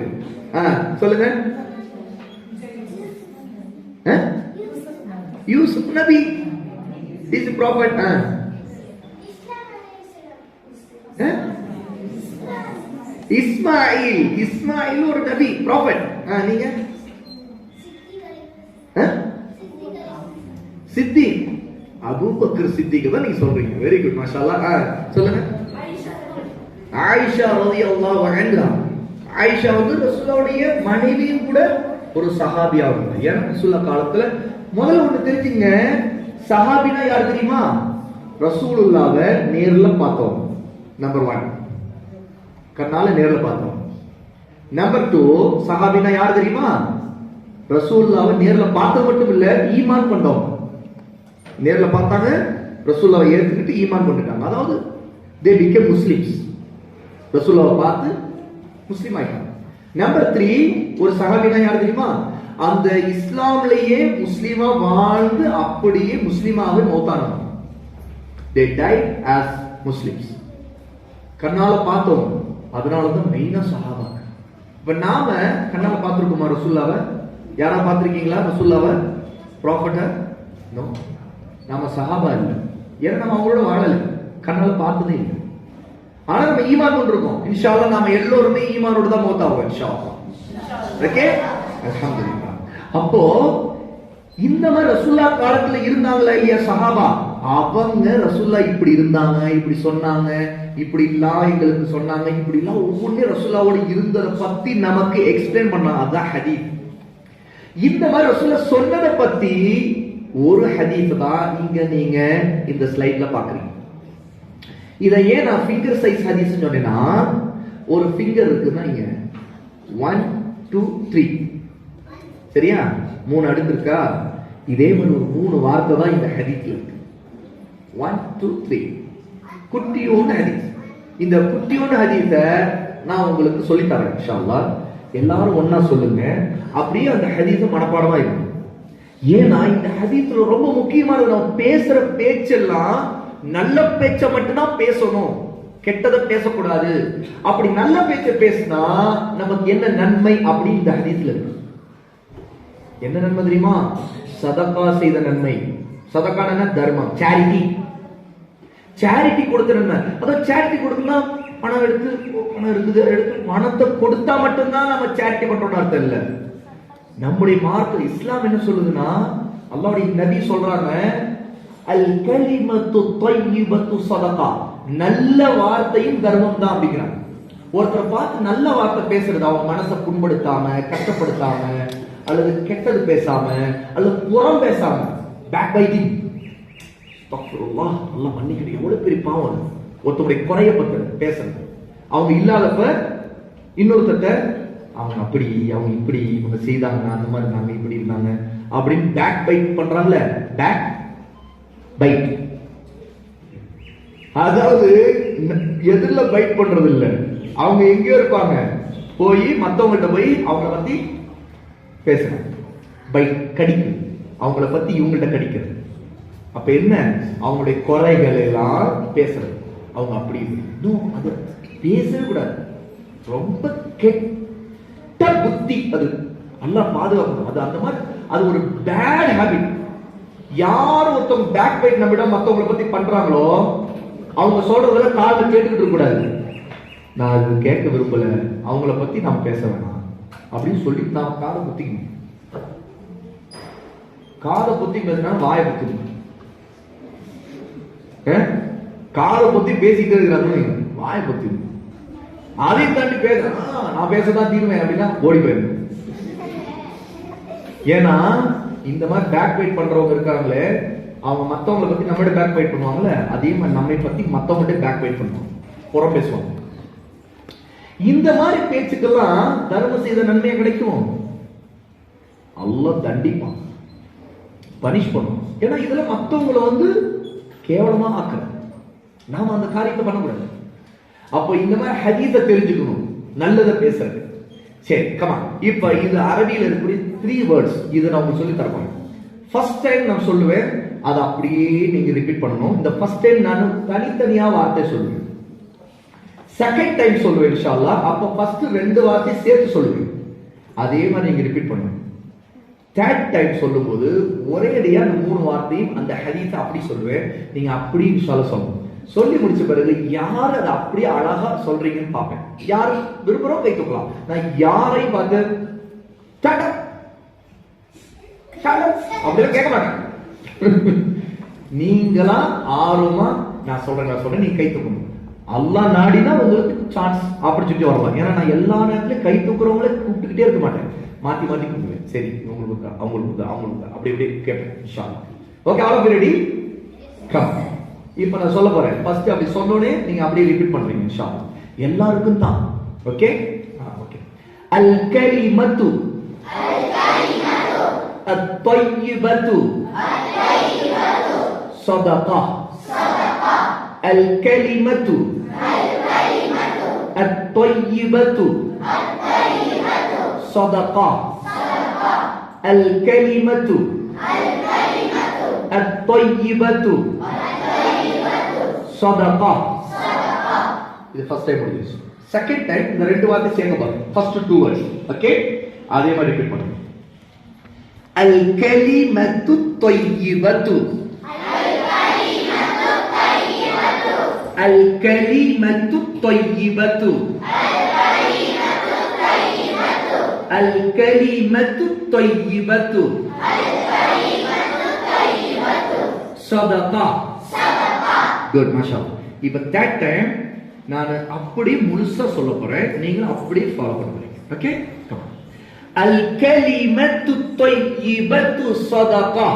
சொல்லுங்க. யூசுப் நபி, is a prophet. Ismail, Ismail ஒரு நபி, ப்ராஃபட். நீங்க சித்திக், அபூபக்கர் சித்திக் தான் நீங்க சொல்றீங்க. வெரி குட், மாஷாஅல்லாஹ். சொல்லுங்க. ஆயிஷா ரலியல்லாஹு அன்ஹா. ஆயிஷா வந்து ரசூலுல்லாஹ்வுடைய மனைவியும் கூட ஒரு சஹாபியா இருந்தாங்க. ஏன்னா ரசூலுல்லாஹ் காலத்துல முதல்ல ஒண்ணு தெரிஞ்சுங்க, சஹாபினா யார் தெரியுமா? ரசூலுல்லாஹ்வை நேர்ல பார்த்தோம். நம்பர் 1, கண்ணால நேர்ல பார்த்தோம். நம்பர் 2, சஹாபினா யார் தெரியுமா? ரசூலுல்லாஹ்வை நேர்ல பார்த்தது மட்டும் இல்ல, ஈமான் கொண்டவங்க. நேர்ல பார்த்தாங்க, ரசூலுல்லாஹ்வை ஏத்துக்கிட்டு ஈமான் கொண்டுட்டாங்க. அதாவது they became Muslims. ரசூலுல்லாஹ்வை பார்த்து முஸ்லிம் ஆயிட்டாங்க. நம்பர் 3, ஒரு சஹாபினா யார் தெரியுமா? அந்த இஸ்லாம்லயே முஸ்லிமா வாழ்ந்து அப்படியே முஸ்லிமாவே மௌத்தானாங்க. they died as Muslims. கண்ணால பார்த்தோம், அதனாலதான் மெயினா சஹாபாங்க. இப்ப நாம கண்ணால பார்த்திருக்கோமா ரசூலுல்லாஹ்வை? யாரா பார்த்திருக்கீங்களா ரசூலுல்லாஹ்வை? ப்ராஃபட்ட? நோ. நாம சஹாபா இல்ல, ஏன்னா நம்ம அவங்களோட வாழல, கண்ணால பார்த்ததே இல்லை. ஆனா நம்ம ஈமான் கொண்டிருக்கோம். இன்ஷா அல்லாஹ் நாம எல்லோருமே ஈமானோட தான் மௌத்தாவோம் இன்ஷா அல்லாஹ். ஓகே, அல்ஹம்துலில்லாஹ். அப்போ இந்த மாதிரி ரசூலுல்லாஹ் காலத்துல இருந்தாங்களா இல்லையா சஹாபா? அவங்க ரசூலுல்லாஹ் இப்படி இருந்தாங்க, இப்படி சொன்னாங்க, இப்படி எல்லாம் எங்களுக்கு சொன்னாங்க, இப்படி எல்லாம் ஒவ்வொன்னே ரசூலுல்லாஹ்வோட இருந்ததை பத்தி நமக்கு எக்ஸ்பிளைன் பண்ணாங்க. அதான் ஹதீஸ். இந்த மாதிரி ரசூலுல்லாஹ் சொன்னதை பத்தி ஒரு ஹதீஸ் தான் இங்க நீங்க இந்த ஸ்லைட்ல பாக்குறீங்க. இதை ஏன் நான் ஃபிங்கர் சைஸ் ஹதீஸ் சொன்னேன்னா, ஒரு ஃபிங்கர் இருக்குன்னா இங்க 1 2 3, சரியா? 3 அடுக்கு இருக்கா? இதே மாதிரி ஒரு 3 வார்த்தை தான் இந்த ஹதீஸ்ல இருக்கு. 1 2 3, குட்டியோன்னு ஹதீஸ். இந்த குட்டியோன்னு ஹதீஸ நான் உங்களுக்கு சொல்லி தரேன் இன்ஷா அல்லாஹ். எல்லாரும் ஒன்னா சொல்லுங்க, அப்படியே அந்த ஹதீஸ மனப்பாடமா இருக்கும். ஏன்னா இந்த ஹதீஸ்ல ரொம்ப முக்கியமானது, நம்ம பேசுற பேச்செல்லாம் நல்ல பேச்ச மட்டும்தான் பேசணும், கெட்டதை பேசக்கூடாது. அப்படி நல்ல பேச்ச பேசினா நமக்கு என்ன நன்மை அப்படி இந்த ஹதீஸ்ல இருக்கு. என்ன நன்மை தெரியுமா? சதகா செய்த நன்மை. சதகான தர்மம், சேரிட்டி. சேரிட்டி கொடுத்த நன்மை. அதான் சேரிட்டி கொடுக்கலாம், பணம் எடுத்து பணத்தை கொடுத்தா மட்டும்தான் நம்ம சேரிட்டி பண்றோம்னு அர்த்தம் இல்ல. நம்முடைய மார்க்கம் இஸ்லாம் என்ன சொல்லுதுன்னா, அல்லாஹ்வுடைய நபி சொல்றாங்க, அல் கலிமத்து தையிபத்து சதகா, நல்ல வார்த்தையும் தர்மம் தான் அப்படிங்கிறாங்க. ஒருத்தரை பார்த்து நல்ல வார்த்தை பேசுறது, அவங்க மனசை புண்படுத்தாம, கஷ்டப்படுத்தாம, அல்லது கெட்டது பேசாம, அல்லது புறம் பேசாம, பேக் பைட்டிங், நல்லா மன்னிக்கணும், எவ்வளவு பெரிய பாவம். ஒருத்தருடைய குறைய பத்தி பேசுறது, அவங்க இல்லாதப்ப இன்னொருத்த அவங்க அப்படி, அவங்க இப்படி, இவங்க செய்தாங்க, அந்த மாதிரி இருந்தாங்க, இப்படி இருந்தாங்க அப்படின்னு பேக் பைட் பண்றாங்கல்ல, பேக் பைட். அதாவது எதுல பைட் பண்றது இல்ல, அவங்க எங்கேயோ இருப்பாங்க, போய் மத்தவங்கள்ட்ட போய் அவங்கள பத்தி பேசுறாங்க, பைட் கடிக்கு, அவங்கள பத்தி இவங்கள்ட்ட கடிக்கிறது. அப்ப என்ன, அவங்களுடைய குறைகள் எல்லாம் பேசுறது. அவங்க அப்படி இன்னும் அது பேசவே கூடாது, ரொம்ப கெட்ட புத்தி, அது நல்லா பாதுகாக்கணும். அது அந்த மாதிரி, அது ஒரு பேட் ஹேபிட். யார் ஒருத்தவங்க பேக் பைட் நம்மிடம் மத்தவங்களை பத்தி பண்றாங்களோ, அவங்க சொல்றதுல காதுல கேட்டுக்கிட்டு இருக்க கூடாது. நான் அது கேட்க விரும்பல, அவங்கள பத்தி நாம் பேச வேணாம் அப்படின்னு சொல்லி நாம் காதை புத்திக்கணும். காதை புத்தி பேசினா வாயை புத்திக்கணும். காதை புத்தி பேசிக்கிட்டே இருக்கிறாங்க, வாயை புத்திக்கணும். அதையும் தாண்டி பேச, நான் பேசதான் தீருவேன் அப்படின்னா ஓடி போயிடும். ஏன்னா இந்த மாதிரி பேக் பைட் பண்றவங்க இருக்காங்களே, அவங்க மத்தவங்களை பத்தி நம்மகிட்ட பேக் பைட் பண்ணுவாங்கல்ல, அதே மாதிரி நம்மை பத்தி மத்தவங்ககிட்ட பேக் பைட் பண்ணுவாங்க, புறம் பேசுவாங்க. இந்த மாதிரி பேச்சுக்கெல்லாம் தர்மம் செய்த நன்மையா கிடைக்கும், அல்லாஹ் தண்டிப்பான், பனிஷ் பண்ணும். ஏன்னா இதுல மத்தவங்களை கேவலமா ஆக்குற, நாம அந்த காரியத்தை பண்ணக்கூடாது. அப்போ இந்த மாதிரி ஹதீஸ தெரிஞ்சுக்கணும், நல்லதை பேசுறது. சரி, கமான். இப்ப இது அரபியில இருக்கக்கூடிய 3 வேர்ட்ஸ், இதை நான் உங்களுக்கு சொல்லி தரப்போம். ஃபர்ஸ்ட் டைம் நான் சொல்லுவேன், அதை அப்படியே நீங்க ரிப்பீட் பண்ணணும். இந்த ஃபர்ஸ்ட் டைம் நான் தனித்தனியா வார்த்தை சொல்லுவேன், செகண்ட் டைம் சொல்லுவேன் இன்ஷா அல்லாஹ். அப்ப ஃபர்ஸ்ட் 2 வார்த்தை சேர்த்து சொல்லுவேன், அதே மாதிரி நீங்க ரிப்பீட் பண்ணணும். தேர்ட் டைம் சொல்லும்போது ஒரே அடியா அந்த 3 வார்த்தையும் அந்த ஹதீஸை அப்படி சொல்லுவேன், நீங்க அப்படி இன்ஷா அல்லாஹ் சொல்லணும். சொல்லி முடிச்ச பிறகு யார் அதை அப்படியே அழகா சொல்றீங்கன்னு பார்ப்பேன். யார் விரும்புறோம் கை தூக்கலாம். நான் யாரை பார்த்து அப்படிலாம் கேட்க மாட்டேன். நீங்களா ஆர்வமா நான் சொல்றேன் நீங்க கை தூக்கணும். அல்லாஹ் நாடினா உங்களுக்கு சான்ஸ் ஆப்பர்ச்சுனிட்டி வரலாம். ஏன்னா நான் எல்லா நேரத்திலும் கை தூக்குறவங்களே கூப்பிட்டுக்கிட்டே இருக்க மாட்டேன், மாத்தி மாத்தி கூப்பிடுவேன். சரி, உங்களுக்கு அவங்களுக்கு அப்படி இப்படி கேட்பேன் இன்ஷா அல்லாஹ். Okay, all of you ready? Come. இப்ப நான் சொல்ல போறேன். ஃபர்ஸ்ட் அப்படி சொன்னோனே நீங்க அப்படியே ரிப்பீட் பண்றீங்க இன்ஷா அல்லாஹ். எல்லாருக்கும் தான். Okay okay. அல் கலிமத்து அத்-தையிபத்து சதகா. அல் கலிமத்து அத்-தையிபத்து சதகா. அல் கலிமத்து அத்-தையிபத்து சதகா. இது ஃபர்ஸ்ட் டைம் முடிஞ்சிருச்சு. செகண்ட் டைம் இந்த 2 வார்த்தை சேர்ங்க பாருங்க. ஃபர்ஸ்ட் 2 வேர்ட்ஸ் ஓகே, அதே மாதிரி ரிப்பீட் பண்ணுங்க. அல் கலிமத்து தையிபத்து. அல் கலிமத்து தையிபத்து. அல் கலிமத்து தையிபத்து சதகா. குட், மாஷாஅல்லாஹ். இப்ப that time நான் அப்படி முழுசா சொல்ல போறேன், நீங்க அப்படியே ஃபாலோ பண்ணுவீங்க. Okay, come. அல் கலிமத்து தையிபத்து சதகா.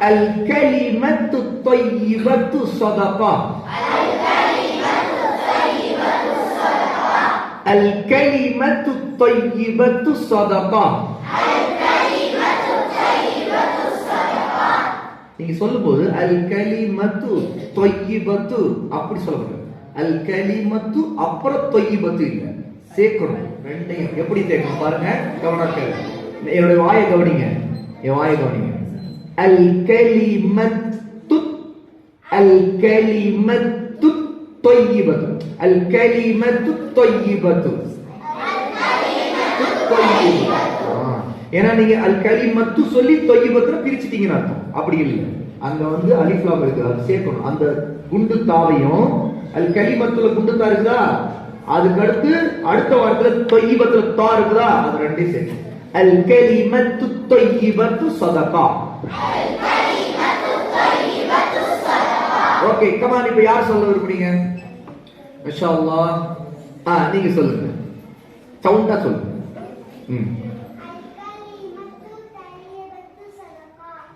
அல் கலிமத்து தையிபத்து சதகா. அல் கலிமத்து தையிபத்து சதகா. நீங்க சொல்லும்போது அல் கலிமத்து தையிபத்து அப்படி சொல்லக்கூடாது. அல் கலிமத்து அப்புறம் தையிபத்து இல்ல, சேர்க்கணும். ரெண்டையும் எப்படி சேர்க்கணும் பாருங்க, கவனமாக என்னுடைய வாயை கவனிங்க, என் வாயை கவனிங்க. அல் கலிமத்து, அல் கலிமத்து தையிபத்து. அல் கலிமத்து தையிபத்து. ஏன்னா நீங்க அல் கலிமத்து சொல்லி தையிபத்துல பிரிச்சிட்டீங்கன்னு அர்த்தம். அப்படி இல்லை, அங்க அலிஃப் லாம் இருக்கு, அது சேர்க்கணும். அந்த குண்டு தாவையும் அல் கலிமத்துல குண்டு தா இருக்குதா, அதுக்கு அடுத்து அடுத்த வாரத்துல தையிபத்துல தா இருக்குதா, அது ரெண்டையும் சேர்க்கணும். அல் கலிமத்து தையிபத்து சதகா. Okay, come on. இப்ப யார் சொல்ல விரும்புறீங்க? மாஷா அல்லாஹ். நீங்க சொல்லுங்க, சவுண்டா சொல்லுங்க.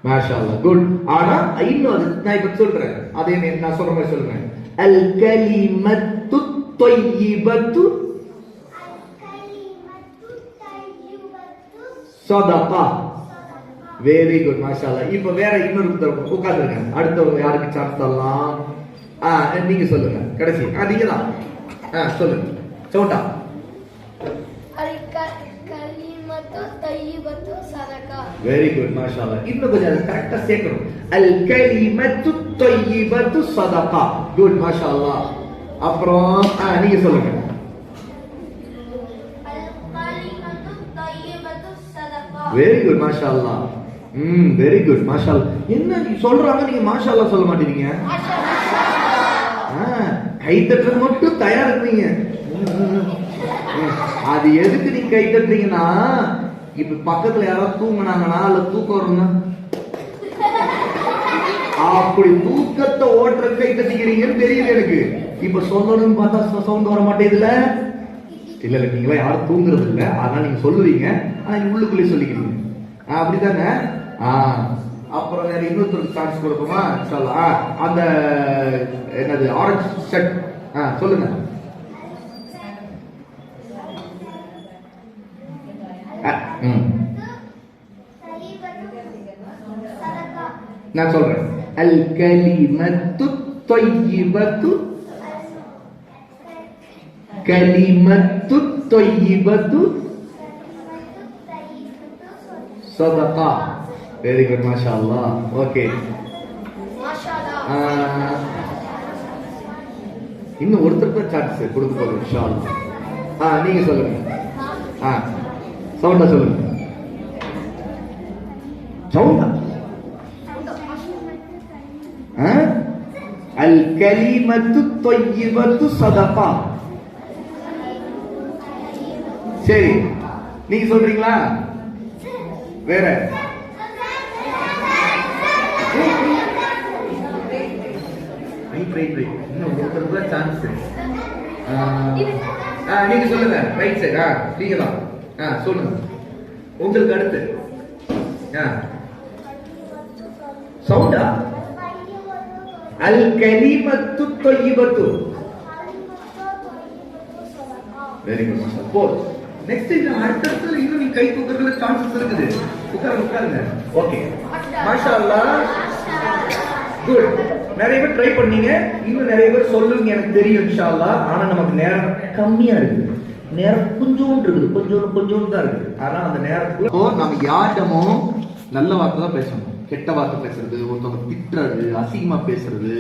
மாஷா அல்லாஹ், குட். ஆனா இன்னும் அது நான் இப்ப சொல்றேன், அதே நான் சொல்ற மாதிரி சொல்லுங்க. அல் கலிமத்து தையிபத்து சதகா. வெரி குட், மாஷா அல்லாஹ். இப்ப வேற இன்னொரு உட்கார்ந்துருங்க. அடுத்தவங்க யாருக்கு சான்ஸ் தரலாம்? நீங்க சொல்லுங்க கடைசி. நீங்க தான் சொல்லுங்க சவுண்டா. வெரி குட், மாஷா அல்லாஹ். இன்னும் கொஞ்சம் அது கரெக்ட்டா சேர்க்கணும். அல் கலிமத்து தையிபத்து சதகா. குட், மாஷா அல்லாஹ். அப்புறம் நீங்க சொல்லுங்க. வெரி குட், மாஷா அல்லாஹ். வெரி குட், மாஷா அல்லாஹ். என்ன நீங்க சொல்றாங்க, நீங்க மாஷா அல்லாஹ் சொல்ல மாட்டீங்க. கை தட்டுறது மட்டும் தயாரா இருக்கீங்க. அது எதுக்கு நீங்க கை தட்டுறீங்கன்னா, இப்ப பக்கத்துல யாராவது தூங்கினாங்கன்னா அல்ல தூக்கம் வரும்னா அப்படி தூக்கத்தை ஓட்டுற கை தட்டிக்கிறீங்கன்னு தெரியல எனக்கு. இப்ப சொல்லணும்னு பார்த்தா சவுண்ட் வர மாட்டேதுல. இல்ல நீங்களா யாரும் தூங்குறது இல்ல, அதனால நீங்க சொல்லுவீங்க, ஆனா நீங்க உள்ளுக்குள்ளே சொல்லிக்கிறீங்க. அப்படித்தானே? அப்புறம் வேற இன்னொருத்தருக்கு சான்ஸ் கொடுப்போமா? அந்த என்னது ஆரஞ்சு ஷர்ட், சொல்லுங்க. நான் சொல்றேன். அல் கலிமத்து தையிபத்து கலிமத்து தையிபத்து சதகா. வெரி குட், மாஷா அல்லாஹ். ஓகே, இன்னும் ஒருத்தருக்கு சான்ஸ் கொடுக்க போறோம் இன்ஷா அல்லாஹ். நீங்க சொல்லுங்க, சவுண்டா சொல்லுங்க. சவுண்டா. அல் கலிமத்து தையிபத்து சதகா. சரி, நீங்க சொல்றீங்களா? வேற சான்ஸ். நீங்க சொல்லுங்க. ரைட் சைடு நீங்க தான் சொல்லுங்க. உங்களுக்கு அடுத்து சவுண்டா. அல் கலிமத்து தையிபத்து. Very good. போர் நெக்ஸ்ட் அடுத்த இன்னும் நீ கை தூக்குறதுல சான்சஸ் இருக்குது. உட்காருங்க. ஓகே, மாஷா அல்லாஹ். குட். நிறைய பேர் ட்ரை பண்ணீங்க, இன்னும் நிறைய பேர் சொல்லுங்க, எனக்கு தெரியும் இன்ஷா அல்லாஹ். ஆனா நமக்கு நேரம் கம்மியா இருக்குது. நேரம் கொஞ்சோண்டு இருக்குது, கொஞ்சோண்டு தான் இருக்குது. ஆனா அந்த நேரத்துக்குள்ள நம்ம யாரிடமும் நல்ல வார்த்தை தான் பேசணும். கெட்ட வார்த்தை பேசுறது, ஒருத்தவங்க திட்டுறது, அசிங்கமா பேசுறது,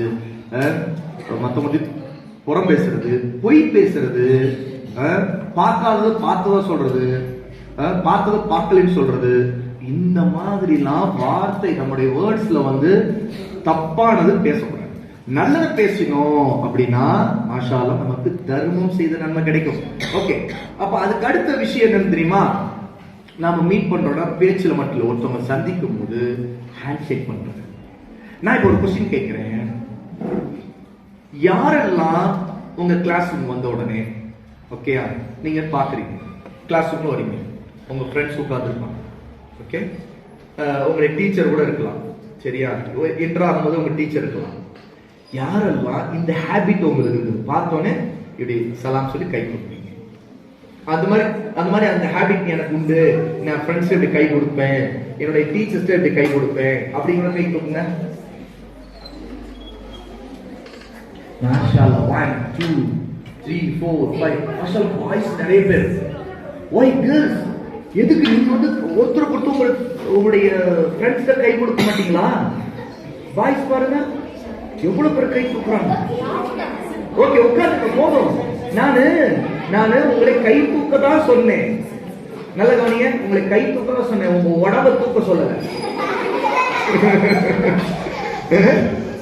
மத்தவங்க புறம் பேசுறது, பொய் பேசுறது, பார்க்காதது பார்த்ததா சொல்றது, பார்த்ததை பார்க்கலன்னு சொல்றது, இந்த மாதிரிலாம் வார்த்தை நம்முடைய வேர்ட்ஸ்ல வந்து தப்பானது பேசக்கூடாது. நல்லது பேசினோம் அப்படின்னா மாஷா அல்லாஹ் நமக்கு தர்மம் செய்த நன்மை கிடைக்கும். ஓகே, அப்ப அதுக்கு அடுத்த விஷயம் என்னன்னு தெரியுமா? நாம மீட் பண்றோம்னா பேச்சுல மட்டும் இல்ல, ஒருத்தவங்க சந்திக்கும் போது ஹேண்ட் ஷேக் பண்றது. நான் இப்ப ஒரு கொஸ்டின் கேட்கிறேன். யாரெல்லாம் உங்க கிளாஸ் ரூம் வந்த உடனே ஓகேயா நீங்க பாக்குறீங்க, கிளாஸ் ரூம்ல வரீங்க, உங்க ஃப்ரெண்ட்ஸ் உட்கார்ந்துருப்பாங்க, ஓகே, உங்களுடைய டீச்சர் கூட இருக்கலாம், சரியா, என்ட்ரா ஆகும்போது உங்க டீச்சர் இருக்கலாம். யாரெல்லாம் இந்த ஹேபிட் உங்களுக்கு இருக்குது, பார்த்தோன்னே இப்படி சலாம் சொல்லி கை கொடுப்பீங்க? அந்த மாதிரி அந்த ஹேபிட் எனக்கு உண்டு. நான் ஃப்ரெண்ட்ஸ் இப்படி கை கொடுப்பேன், என்னுடைய டீச்சர்ஸ் இப்படி கை கொடுப்பேன், அப்படிங்கிற கை கொடுங்க. மாஷா அல்லாஹ். 1 2 3 4 5 மாஷா அல்லாஹ். பாய்ஸ் நிறைய பேர். ஒய் கேர்ள்ஸ், எதுக்கு நீங்க வந்து ஒருத்தர் கொடுத்து உங்களுடைய ஃப்ரெண்ட்ஸ் கை கொடுக்க மாட்டீங்களா? பாய்ஸ் பாருங்க எவ்வளவு பேர் கை தூக்குறாங்க. ஓகே, உட்காருங்க போதும். நானு உங்களை கை தூக்க தான் சொன்னேன். நல்ல கவனிங்க, உங்களை கை தூக்க தான் சொன்னேன், உங்க உடம்ப தூக்க சொல்லல.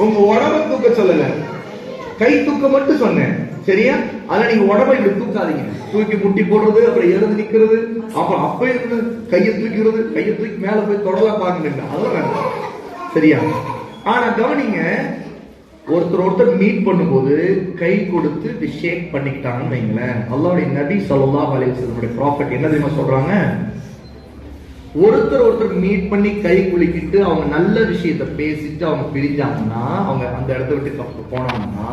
உங்க உடம்ப தூக்க சொல்லல, கை தூக்க மட்டும் சொன்னேன். சரியா? அதுல நீங்க உடம்பை இப்படி தூக்காதீங்க. தூக்கி முட்டி போடுறது, அப்புறம் எழுந்து நிக்கிறது, அப்புறம் அப்ப இருந்து கையை தூக்கிறது, கையை தூக்கி மேல போய் தொடலாம் பாக்குறீங்க, அதெல்லாம் வேண்டாம். சரியா? ஆனா கவனிங்க, ஒருத்தர் மீட் பண்ணும்போது கை கொடுத்து ஷேக் பண்ணிக்கிட்டாங்கன்னு வைங்களேன். அல்லாஹ்வுடைய நபி ஸல்லல்லாஹு அலைஹி வஸல்லம் ப்ராஃபட் என்ன தெரியுமா சொல்றாங்க? ஒருத்தர் மீட் பண்ணி கை குலுக்கிட்டு அவங்க நல்ல விஷயத்தை பேசிட்டு அவங்க பிரிஞ்சாங்கன்னா, அவங்க அந்த இடத்த விட்டு போனாங்கன்னா,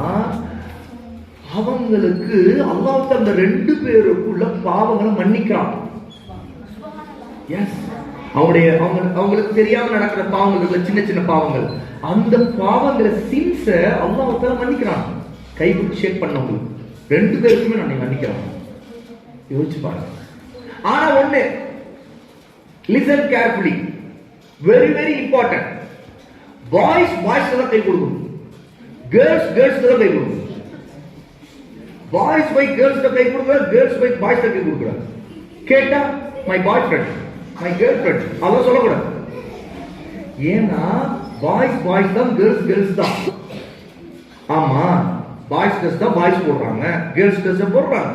அவங்களுக்கு அல்லாஹ் அந்த 2 பேருக்குள்ள பாவங்களை மன்னிக்கிறான். எஸ், அவங்களுக்கு தெரியாம நடக்கிற பாவங்கள், சின்ன சின்ன பாவங்கள், அந்த பாவங்களை சின்ஸ அல்லாஹ் மன்னிக்கிறான். கை பிடிச்சி ஷேக் பண்ணவங்களுக்கு 2 பேருக்குமே நான் மன்னிக்கிறான். யோசிச்சு பாருங்க. ஆனா ஒண்ணு, listen carefully, very very important. Boys தான் கை கொடுக்கணும், கேர்ள்ஸ் தான் கை கொடுக்கணும். பாய்ஸ் பை கேர்ள்ஸ் கை கொடுக்கணும், கேர்ள்ஸ் பை பாய்ஸ் கை கொடுக்கணும். கேட்டா my boy friend, my girl friend அதெல்லாம் சொல்லக்கூடாது. ஏன்னா பாய்ஸ் தான், கேர்ள்ஸ் தான். ஆமா, பாய்ஸ் ட்ரெஸ் தான் பாய்ஸ் போடுறாங்க, கேர்ள்ஸ் ட்ரெஸ் போடுறாங்க.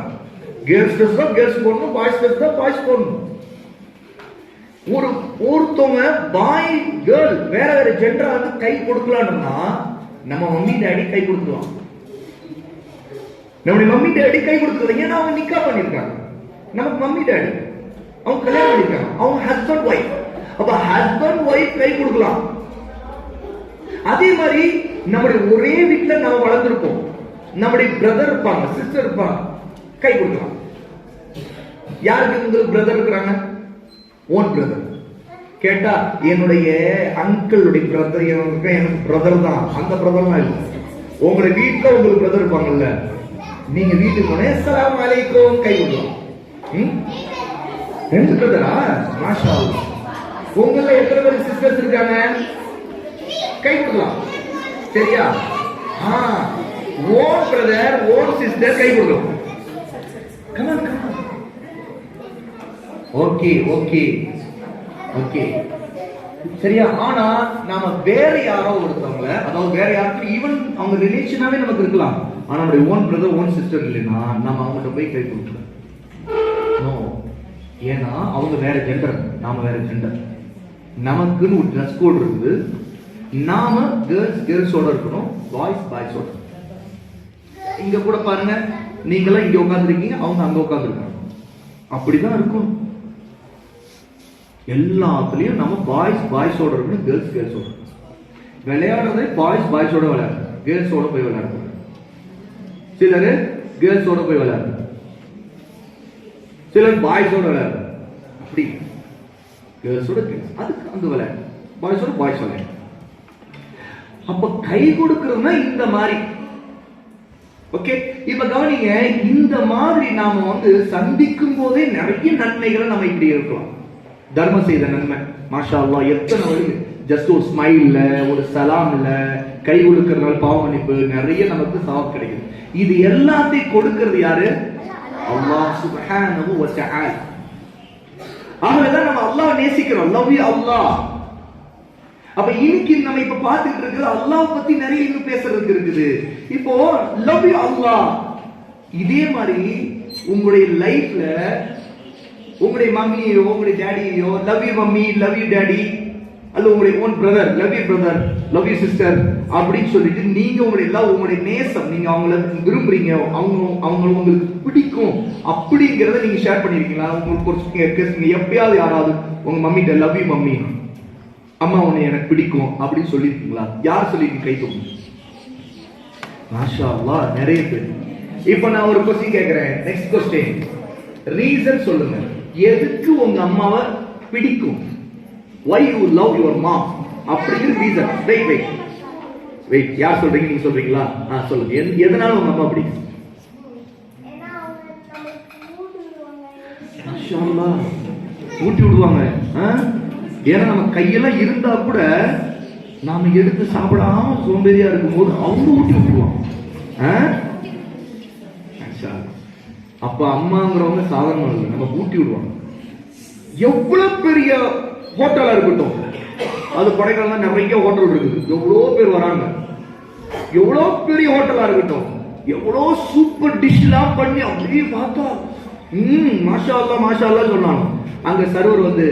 கேர்ள்ஸ் ட்ரெஸ் தான் கேர்ள்ஸ் போடணும், பாய்ஸ் ட்ரெஸ் தான் பாய்ஸ் போடணும். ஒருத்தவங்க பாய் கேர்ள் வேற வேற ஜெண்டரா வந்து கை கொடுக்கலாம்னா, நம்ம மம்மி டாடி கை கொடுக்கலாம். நம்முடைய மம்மி டாடி கை கொடுக்கல, ஏன்னா அவங்க நிக்கா பண்ணிருக்காங்க. நமக்கு மம்மி டாடி அவங்க கல்யாணம் பண்ணிருக்காங்க, அவங்க ஹஸ்பண்ட் ஒய்ஃப். அப்ப ஹஸ்பண்ட் ஒய்ஃப் கை கொடுக்கலாம். அதே மாதிரி நம்முடைய ஒரே வீட்டுல நம்ம வளர்ந்துருப்போம், நம்முடைய பிரதர் இருப்பாங்க, சிஸ்டர் இருப்பாங்க, கை கொடுக்கலாம். யாருக்கு உங்களுக்கு பிரதர் இருக்கிறாங்க? Own brother. கேட்டா என்னுடைய அங்கிளுடைய பிரதர், எனக்கு பிரதர் தான், அந்த பிரதர்லாம் இல்லை. உங்களுடைய வீட்டுல உங்களுக்கு பிரதர் இருப்பாங்கல்ல, நீங்க வீட்டுக்கு போனே அஸ்ஸலாமு அலைக்கும் கை கொடுக்கலாம். 2 பிரதரா? மாஷா அல்லாஹ். உங்கள எத்தனை பேர் சிஸ்டர்ஸ் இருக்காங்க? கை கொடுக்கலாம். சரியா? ஓன் பிரதர், ஓன் சிஸ்டர் கை கொடுக்கலாம். Come on come on. Okay okay okay, சரியா? ஆனா நாம வேற யாரோ ஒருத்தவங்க, அதாவது வேற யாருக்கு, ஈவன் அவங்க ரிலேஷனாவே நமக்கு இருக்கலாம், ஆனா நம்முடைய ஓன் பிரதர் ஓன் சிஸ்டர் இல்லைன்னா நம்ம அவங்ககிட்ட போய் கை கொடுக்கலாம். நோ, ஏன்னா அவங்க வேற ஜெண்டர், நாம வேற ஜெண்டர். நமக்குன்னு ஒரு ட்ரெஸ் கோட் இருக்குது. நாம கேர்ள்ஸோட இருக்கணும், பாய்ஸோட. இங்க கூட பாருங்க, நீங்களாம் இங்க உட்காந்துருக்கீங்க, அவங்க அங்க உட்காந்துருக்காங்க. அப்படிதான் இருக்கும். எல்லாத்துலயும் நம்ம பாய்ஸோட இருக்கணும், கேர்ள்ஸோட. விளையாடுறதே பாய்ஸோட விளையாடுறோம், கேர்ள்ஸோட போய் விளையாடுறோம். சிலர் கேர்ள்ஸோட போய் விளையாடுறோம், சிலர் பாய்ஸோட விளையாடுறோம். அப்படி கேர்ள்ஸோட அதுக்கு அங்க விளையாடுறோம், பாய்ஸோட விளையாடுறோம். அப்ப கை கொடுக்கிறதுனா இந்த மாதிரி. ஓகே, இப்ப கவனிங்க, இந்த மாதிரி நாம வந்து சந்திக்கும் போதே நிறைய நன்மைகளை நம்ம இப்படி இருக்கலாம். தர்மம் செய்த நன்மை, மாஷா அல்லாஹ், எத்தனை வழி. ஜஸ்ட் ஒரு ஸ்மைல்ல, ஒரு சலாம்ல, கை கொடுக்கறதுனால பாவ மன்னிப்பு, நிறைய நமக்கு சவாப் கிடைக்குது. இது எல்லாத்தையும் கொடுக்கிறது யாரு? அல்லாஹ் சுப்ஹானஹு வ தஆலா. ஆகவேதான் நம்ம அல்லாஹ் நேசிக்கிறோம். லவ் யூ அல்லாஹ். அப்ப இன்னைக்கு நம்ம இப்ப பார்த்துட்டு இருக்கிறது அல்லாஹ் பத்தி நிறைய இன்னும் பேசுறதுக்கு இருக்குது. இப்போ லவ் யூ அல்லாஹ், இதே மாதிரி உங்களுடைய லைஃப்ல உங்களுடைய மம்மியோ உங்களுடைய டாடியோ love you mummy, love you daddy, அல்ல உங்களுடைய own brother, love you brother, love you sister அப்படின்னு சொல்லிட்டு நீங்க உங்களுடைய நேசம், நீங்க அவங்கள விரும்புறீங்க, அவங்க உங்களுக்கு பிடிக்கும் அப்படிங்கறத நீங்க ஷேர் பண்ணிருக்கீங்களா? உங்களுக்கு ஒரு எப்பயாவது யாராவது உங்க மம்மிட்ட லவ் யூ மம்மி, அம்மா உன்னை எனக்கு பிடிக்கும் அப்படின்னு சொல்லிருக்கீங்களா? யார் சொல்லிருக்கீங்க? கை தூக்குங்க. மாஷா அல்லாஹ், நிறைய பேர். இப்போ நான் ஒரு क्वेश्चन கேக்குறேன். நெக்ஸ்ட் क्वेश्चन, ரீசன் சொல்லுங்க. எதுக்கு உங்க அம்மாவை பிடிக்கும்? why you love your mom அப்படிங்கிற ரீசன். வெயிட் யார் சொல்றீங்க? நீங்க சொல்றீங்களா? சொல்லுங்க. எதனால உங்க அம்மா பிடிக்கும்? மாஷா அல்லாஹ், ஊட்டி விடுவாங்க. ஏன்னா நம்ம கையெல்லாம் இருந்தா கூட நாம எடுத்து சாப்பிடாம சோம்பேறியா இருக்கும் போது அவங்க ஊட்டி விட்டுருவாங்க. அப்ப அம்மாங்கிறவங்க சாதாரண இல்லை, நம்ம ஊட்டி விடுவாங்க. எவ்வளவு பெரிய ஹோட்டலா இருக்கட்டும், அது கொடைக்கானல் நிறைய ஹோட்டல் இருக்குது, எவ்வளவு பேர் வராங்க, எவ்வளவு பெரிய ஹோட்டலா இருக்கட்டும், எவ்வளோ சூப்பர் டிஷ்லாம் பண்ணி அப்படியே பார்த்தா மாஷா அல்லா மாஷா அல்லா சொன்னாங்க. அங்க சர்வர் வந்து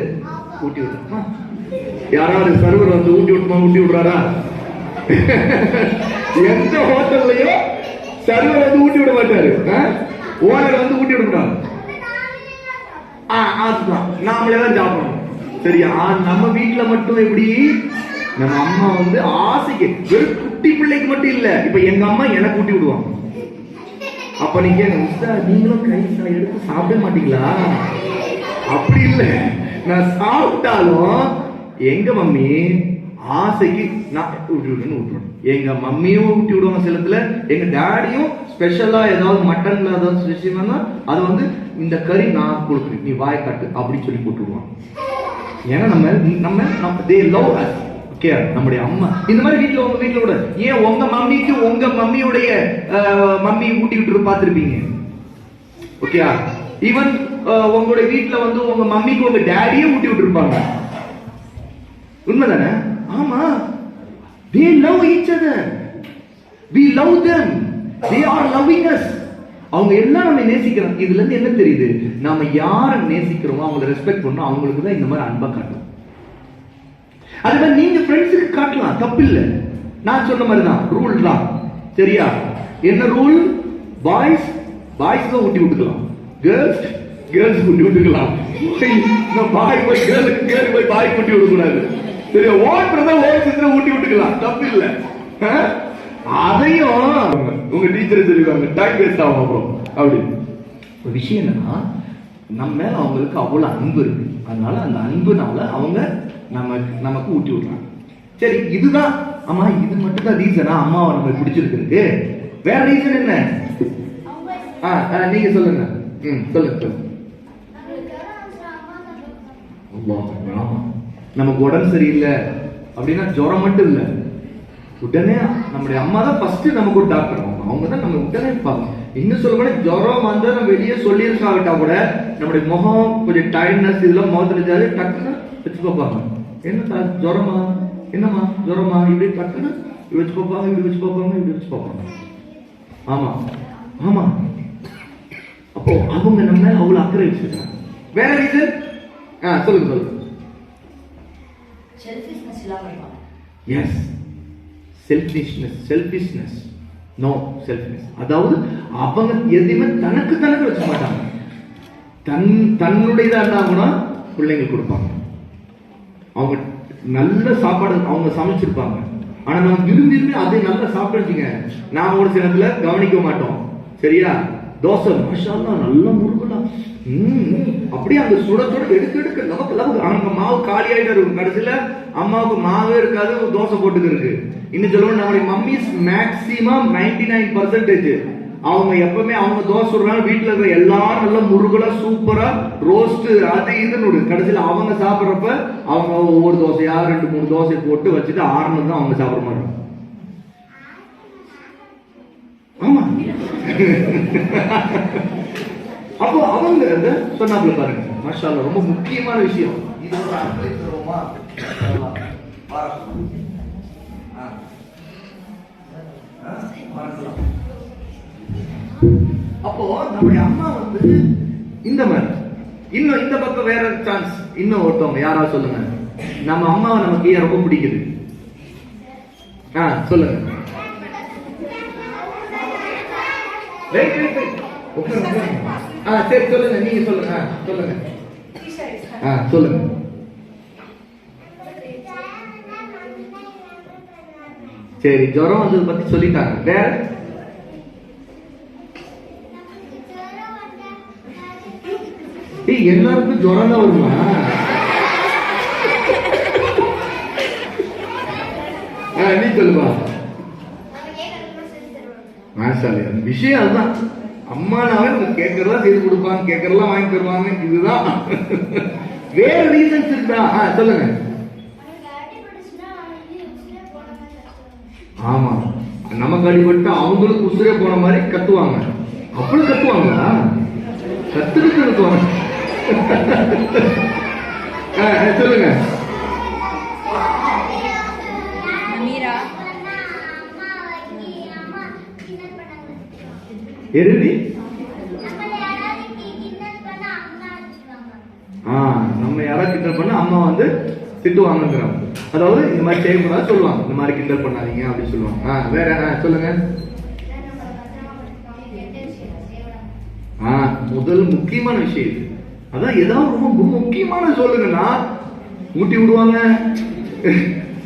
ஊட்டி விடுறா. யாராவது சர்வர் வந்து ஊட்டி விடுறாரா? எந்த ஹோட்டல்லையும் சர்வர் வந்து ஊட்டி விட மாட்டாரு, ஓனர் வந்து ஊட்டி விடுறாரு. அதுதான் நாமளே தான் சாப்பிடணும். சரியா? நம்ம வீட்டுல மட்டும் எப்படி நம்ம அம்மா வந்து ஆசைக்கு வெறும் குட்டி பிள்ளைக்கு மட்டும் இல்ல, இப்ப எங்க அம்மா எனக்கு ஊட்டி விடுவாங்க. அப்ப நீங்க நீங்களும் கை எடுத்து சாப்பிட மாட்டீங்களா? அப்படி இல்ல, நான் சாப்பிட்டாலும் எங்க மம்மி ஆசைக்கு நான் ஊட்டி விடுன்னு ஊட்டுவேன். எங்க மம்மியும் ஊட்டி விடுவாங்க சிலத்துல, எங்க டேடியும் ஸ்பெஷலா ஏதாவது மட்டன்ல ஏதாவது ஸ்பெஷல் அது வந்து இந்த கறி நான் கொடுக்குறேன், நீ வாய் காட்டு அப்படின்னு சொல்லி போட்டுருவாங்க. ஏன்னா நம்ம they love us. ஓகே, நம்முடைய அம்மா இந்த மாதிரி வீட்டுல உங்க வீட்டுல கூட ஏன் உங்க மம்மிக்கு உங்க மம்மியுடைய மம்மி ஊட்டி விட்டு பார்த்திருப்பீங்க. ஓகே, ஈவன் உங்களுடைய வீட்டுல வந்து உங்க மம்மிக்கு உங்க டேடியே ஊட்டி விட்டு இருப்பாங்க. உண்மைதானே? ஆமா, they love each other, we love them, they are loving us. அவங்க எல்லாம் நம்ம நேசிக்கிறோம். இதுல இருந்து என்ன தெரியுது? நாம யாரை நேசிக்கிறோமோ அவங்களை ரெஸ்பெக்ட் பண்ணோம், அவங்களுக்கு தான் இந்த மாதிரி அன்பா காட்டும். அதே மாதிரி நீங்க ஃப்ரெண்ட்ஸுக்கு காட்டலாம், தப்பு இல்லை. நான் சொன்ன மாதிரி தான் ரூல் தான். சரியா? என்ன ரூல்? பாய்ஸ் தான் ஊட்டி விட்டுக்கலாம், கேர்ள்ஸ் ஊட்டி விட்டுக்கலாம். பாய் போய் கேர்ள் போய் பாய் ஊட்டி விடக்கூடாது. சரியா? ஓட்டுறத ஊட்டி விட்டுக்கலாம், தப்பு இல்லை. அதையும் உங்க டீச்சர் சொல்லிடுவாங்க, டைம் வேஸ்ட் ஆகும் அப்புறம். அப்படி ஒரு விஷயம் என்னன்னா, நம்ம மேல அவங்களுக்கு அவ்வளவு அன்பு இருக்கு, அதனால அந்த அன்புனால அவங்க நமக்கு ஊட்டி விடுறாங்க. சரி, இதுதான் ஆமா, இது மட்டும் தான் ரீசனா அம்மாவை நமக்கு பிடிச்சிருக்கு? வேற ரீசன் என்ன? நீங்க சொல்லுங்க. சொல்லுங்க. நமக்கு உடம்பு சரியில்லை அப்படின்னா ஜுரம் மட்டும் இல்லை, உடனே நம்முடைய அம்மா தான் ஃபர்ஸ்ட் நமக்கு ஒரு டாக்டர். அவங்க தான் நம்ம உடனே இருப்பாங்க. இன்னும் சொல்ல கூட ஜுரம் வந்தா நம்ம வெளியே சொல்லியிருக்காவிட்டா கூட நம்முடைய முகம் கொஞ்சம் டயர்ட்னஸ் இதெல்லாம் முகத்துல டக்குன்னு வச்சு பார்ப்பாங்க. என்ன ஜுரமா, என்னம்மா ஜுரமா, இப்படி டக்குன்னு வச்சு பார்ப்பாங்க, இப்படி வச்சு பார்ப்பாங்க, இப்படி வச்சு பார்ப்பாங்க. ஆமா ஆமா, அப்போ அவங்க நம்ம அவ்வளவு அக்கறை வச்சிருக்காங்க. வேற ரீசன் சொல்லுங்க. Yes, selfishness. No selfishness. அதாவது அவங்க எதுவுமே தனக்கு வச்ச மாட்டாங்க. தன்னுடையதா இருந்தா கூட பிள்ளைங்களுக்கு கொடுப்பாங்க. அவங்க நல்ல சாப்பாடு அவங்க சமைச்சிருப்பாங்க, ஆனா நம்ம விரும்பி அதை நல்லா சாப்பிடுங்க. நாம ஒரு சிலத்துல கவனிக்க மாட்டோம். சரியா? தோசை மசாலா நல்லா முருகலாம், அப்படியே அந்த சுட எடுக்க நமக்கு அவங்க மாவு காலி ஆயிட்டு இருக்கும். கடைசியில அம்மாவுக்கு மாவே இருக்காது, தோசை போட்டுக்கு இருக்கு. இன்னும் சொல்லுவோம், நம்மளுடைய மம்மிஸ் மேக்சிமம் 99% அவங்க எப்பவுமே அவங்க தோசை சுடுறாங்க, வீட்டுல இருக்கிற எல்லாரும் நல்லா முருகலா சூப்பரா ரோஸ்ட் அது இதுன்னு. கடைசியில அவங்க சாப்பிட்றப்ப அவங்க ஒவ்வொரு தோசையா 2-3 தோசை போட்டு வச்சுட்டு ஆறுனது தான் அவங்க சாப்பிட மாட்டாங்க. ஆமா, அப்போ அவங்க சொன்னாப்புல பாருங்க, மாஷா அல்லாஹ், ரொம்ப முக்கியமான விஷயம் இது. அப்போ நம்முடைய அம்மா வந்து இந்த மாதிரி. இன்னும் இந்த பக்கம் வேற சான்ஸ், இன்னும் ஒருத்தவங்க யாராவது சொல்லுங்க, நம்ம அம்மாவை நமக்கு ஏன் ரொம்ப பிடிக்குது? சொல்லுங்க. சரி சொல்லுங்க, நீங்க சொல்லுங்க. சொல்லுங்க. சரி, ஜுரம் வந்தது பத்தி சொல்லிட்டாங்க. வேற எல்லாருக்கும் ஜுரம் தான் வருமா? நீ சொல்லுவா. விஷயம் அதுதான். அம்மானாவே கேட்கறதா செய்து கொடுப்பாங்க, கேட்கறதெல்லாம் வாங்கி தருவாங்க. இதுதான். வேற ரீசன்ஸ் இருக்கா? சொல்லுங்க. ஆமா, நமக்கு அடிபட்டு அவங்களுக்கு உசுரே போன மாதிரி கத்துவாங்க. அப்படி கத்துவாங்களா? கத்துக்கிட்டு கத்துவாங்க. சொல்லுங்க. எருதி நம்ம யாராவது கிண்டல் பண்ண அம்மா வந்து திட்டுவாங்கிறாங்க. அதாவது இந்த மாதிரி செய்யக்கூடாது சொல்லுவாங்க, இந்த மாதிரி கிண்டல் பண்ணாதீங்க அப்படின்னு சொல்லுவாங்க. வேற சொல்லுங்க. முதல் முக்கியமான விஷயம் அதான், ஏதாவது ரொம்ப முக்கியமான சொல்லுங்கன்னா ஊட்டி விடுவாங்க,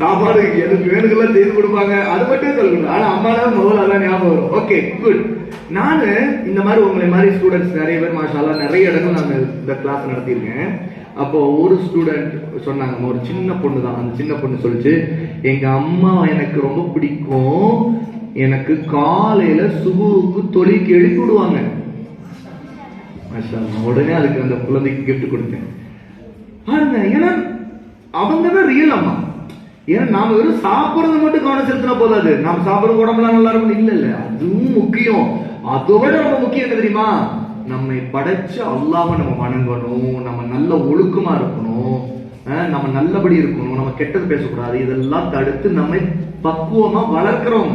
சாப்பாடு எதுக்கு வேணுங்கெல்லாம் செய்து கொடுப்பாங்க, அது மட்டும் சொல்லணும். ஆனா அம்மாதான் முதல்ல அதான் ஞாபகம் வரும். Okay good. நானு இந்த மாதிரி உங்களை மாதிரி ஸ்டூடெண்ட்ஸ் நிறைய பேர் மாஷாஅல்லாஹ் நிறைய இடங்கள் நான் இந்த கிளாஸ் நடத்தியிருக்கேன். அப்போ ஒரு ஸ்டூடெண்ட் சொன்னாங்க, ஒரு சின்ன பொண்ணு தான், அந்த சின்ன பொண்ணு சொல்லிச்சு, எங்க அம்மா எனக்கு ரொம்ப பிடிக்கும், எனக்கு காலையில சுபுவுக்கு தொழிலுக்கு எழுப்பி விடுவாங்க. உடனே அதுக்கு அந்த குழந்தைக்கு கிஃப்ட் கொடுத்தேன் பாருங்க. ஏன்னா அவங்கதான் ரியல் அம்மா. ஏன்னா நாம வெறும் சாப்பிடுறது மட்டும் கவனம் செலுத்தினா போதாது, நாம சாப்பிடுற உடம்புலாம் நல்லா இருக்கும் இல்ல, அதுவும் முக்கியம். அதோட ரொம்ப முக்கியம் என்ன தெரியுமா, நம்மை படைச்ச அல்லாஹ்வை நம்ம வணங்கணும், நம்ம நல்ல ஒழுக்கமா இருக்கணும், நம்ம நல்லபடி இருக்கணும், நம்ம கெட்டது பேசக்கூடாது, இதெல்லாம் தடுத்து நம்மை பக்குவமா வளர்க்கிறோம்.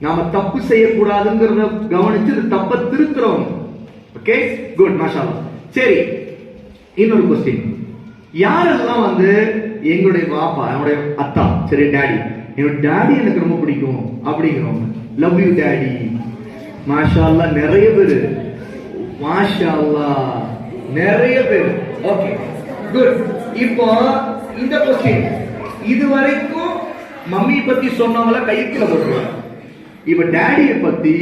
நாம தப்பு செய்யக்கூடாதுங்கிறத கவனிச்சு தப்ப திருத்துறோம். Okay good மாஷாஅல்லாஹ். சரி, இன்னொரு क्वेश्चन. யாரெல்லாம் வந்து எங்களுடைய பாப்பா, என்னுடைய அத்தா, சரி டாடி, என்னோட டாடி எனக்கு ரொம்ப பிடிக்கும் அப்படிங்கிறவங்க, லவ் யூ டாடி, மாஷாஅல்லாஹ் நிறைய பேர், மாஷாஅல்லாஹ் நிறைய பேர். Okay good. இப்போ இந்த क्वेश्चन இதுவரைக்கும் மம்மி பத்தி சொன்னவங்கள கைக்குள்ள போட்டுருவாங்க. இப்ப டாடியை பத்தி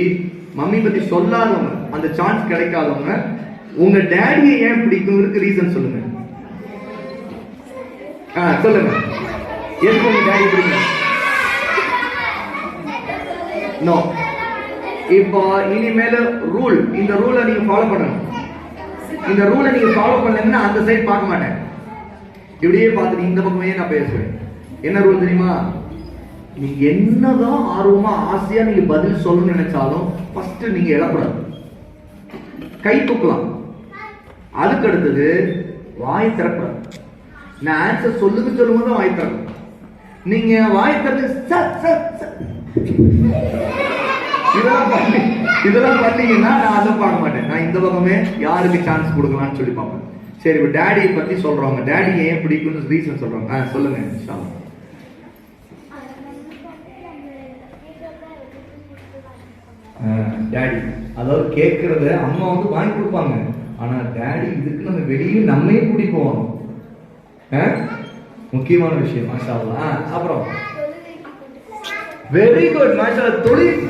மம்மி பத்தி சொல்லாதவங்க, அந்த சான்ஸ் கிடைக்காதவங்க, உங்க டாடியை ஏன் பிடிக்கும் ரீசன் சொல்லுங்க. சொல்லுங்க, எதுக்கு உங்க டாடி பிடிக்கும்? நோ. இப்போ இனிமேல ரூல், இந்த ரூலை நீங்க ஃபாலோ பண்ணணும். இந்த ரூலை நீங்க ஃபாலோ பண்ணலன்னா அந்த சைடு பார்க்க மாட்டேன், இப்படியே பார்த்துட்டு இந்த பக்கமே நான் பேசுவேன். என்ன ரூல் தெரியுமா, நீங்க என்னதான் ஆர்வமா ஆசையா நீங்க பதில் சொல்லணும்னு நினைச்சாலும் ஃபர்ஸ்ட் நீங்க எழக்கூடாது, கை தூக்கலாம். அதுக்கு அடுத்தது வாய் திறக்கூடாது. நான் ஆன்சர் சொல்லுங்க சொல்லும்போது தான் வாய் திறக்கும். நீங்க வாய் திறந்து இதெல்லாம் பண்ணீங்கன்னா நான் அதை பார்க்க மாட்டேன், நான் இந்த பக்கமே யாருக்கு சான்ஸ் கொடுக்கலாம்னு சொல்லி பார்ப்பேன். சரி, இப்ப டாடியை பத்தி சொல்றவங்க, டாடி ஏன் பிடிக்கும்னு ரீசன் சொல்றாங்க, சொல்லுங்க. டாடி அதாவது கேட்கறத அம்மா வந்து வாங்கி கொடுப்பாங்க, ஆனா டாடி இதுக்கு நம்ம வெளியே நம்மே கூட்டி போவோம். முக்கியமான விஷயம் மாஷாஅல்லாஹ். அப்புறம் வெரி குட் மாஷாஅல்லாஹ். தொழில்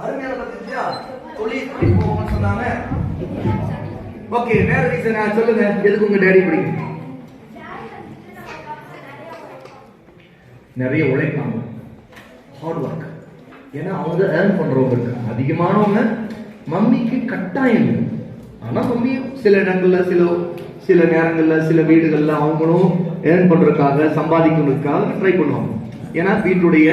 அருமையான பத்தியா தொழில் போவோம்னு சொன்னாங்க. ஓகே, வேற ரீசன் சொல்லுங்க, எதுக்கு உங்க டாடி பிடிக்கும்? நிறைய உழைப்பாங்க, ஹார்ட் ஒர்க். ஏன்னா அவங்க ஏர்ன் பண்றவங்க இருக்காங்க அதிகமானவங்க. மம்மிக்கு கட்டாயம் இல்லை, ஆனா மம்மி சில இடங்கள்ல சில நேரங்கள்ல சில வீடுகள்ல அவங்களும் ஏர்ன் பண்றதுக்காக சம்பாதிக்கிறதுக்காக ட்ரை பண்ணுவாங்க. ஏன்னா வீட்டுடைய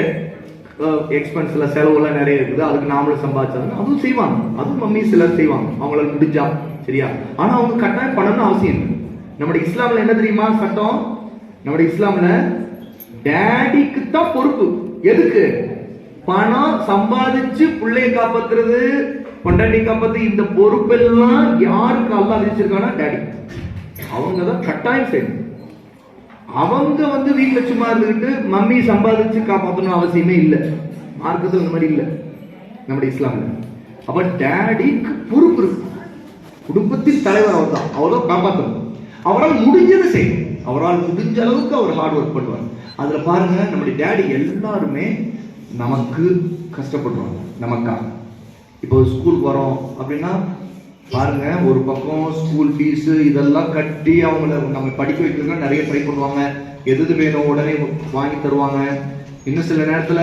எக்ஸ்பென்ஸ்ல செலவுலாம் நிறைய இருக்குது, அதுக்கு நாமளும் சம்பாதிச்சாங்க, அதுவும் செய்வாங்க, அதுவும் மம்மி சிலர் செய்வாங்க அவங்களால முடிஞ்சா. சரியா? ஆனா அவங்க கட்டாயம் பண்ணணும்னு அவசியம் இல்லை. நம்முடைய இஸ்லாம்ல என்ன தெரியுமா சட்டம்? நம்முடைய இஸ்லாம்ல டாடிக்கு தான் பொறுப்பு. எதுக்கு? பணம் சம்பாதிச்சு பிள்ளைய காப்பாத்துறது, பொண்டாட்டி காப்பாத்து, இந்த பொறுப்பெல்லாம் யாருக்கு அல்லாஹ் விதிச்சிருக்கானா டாடி. அவங்க தான் கட்டாயம் செய்யணும். அவங்க வந்து வீட்டுல சும்மா இருந்துகிட்டு மம்மி சம்பாதிச்சு காப்பாற்றணும் அவசியமே இல்லை. மார்க்கத்தில் இந்த மாதிரி இல்லை நம்முடைய இஸ்லாம்ல. அப்ப டாடிக்கு பொறுப்பு இருக்கு. குடும்பத்தின் தலைவர் அவர் தான், அவர்தான் காப்பாற்றணும். அவரால் முடிஞ்சது செய்யும், அவரால் முடிஞ்ச அளவுக்கு அவர் ஹார்ட் ஒர்க் பண்ணுவார். அதுல பாருங்க, நம்முடைய டாடி எல்லாருமே நமக்கு கஷ்டப்படுறாங்க நமக்கா. இப்போ ஸ்கூலுக்கு வரோம் அப்படின்னா பாருங்க, ஒரு பக்கம் ஸ்கூல் ஃபீஸ் இதெல்லாம் கட்டி அவங்கள நம்ம படிக்க வைக்கிறதுக்கு நிறைய ட்ரை பண்ணுவாங்க. எது வேணும் உடனே வாங்கி தருவாங்க. இன்னும் சில நேரத்துல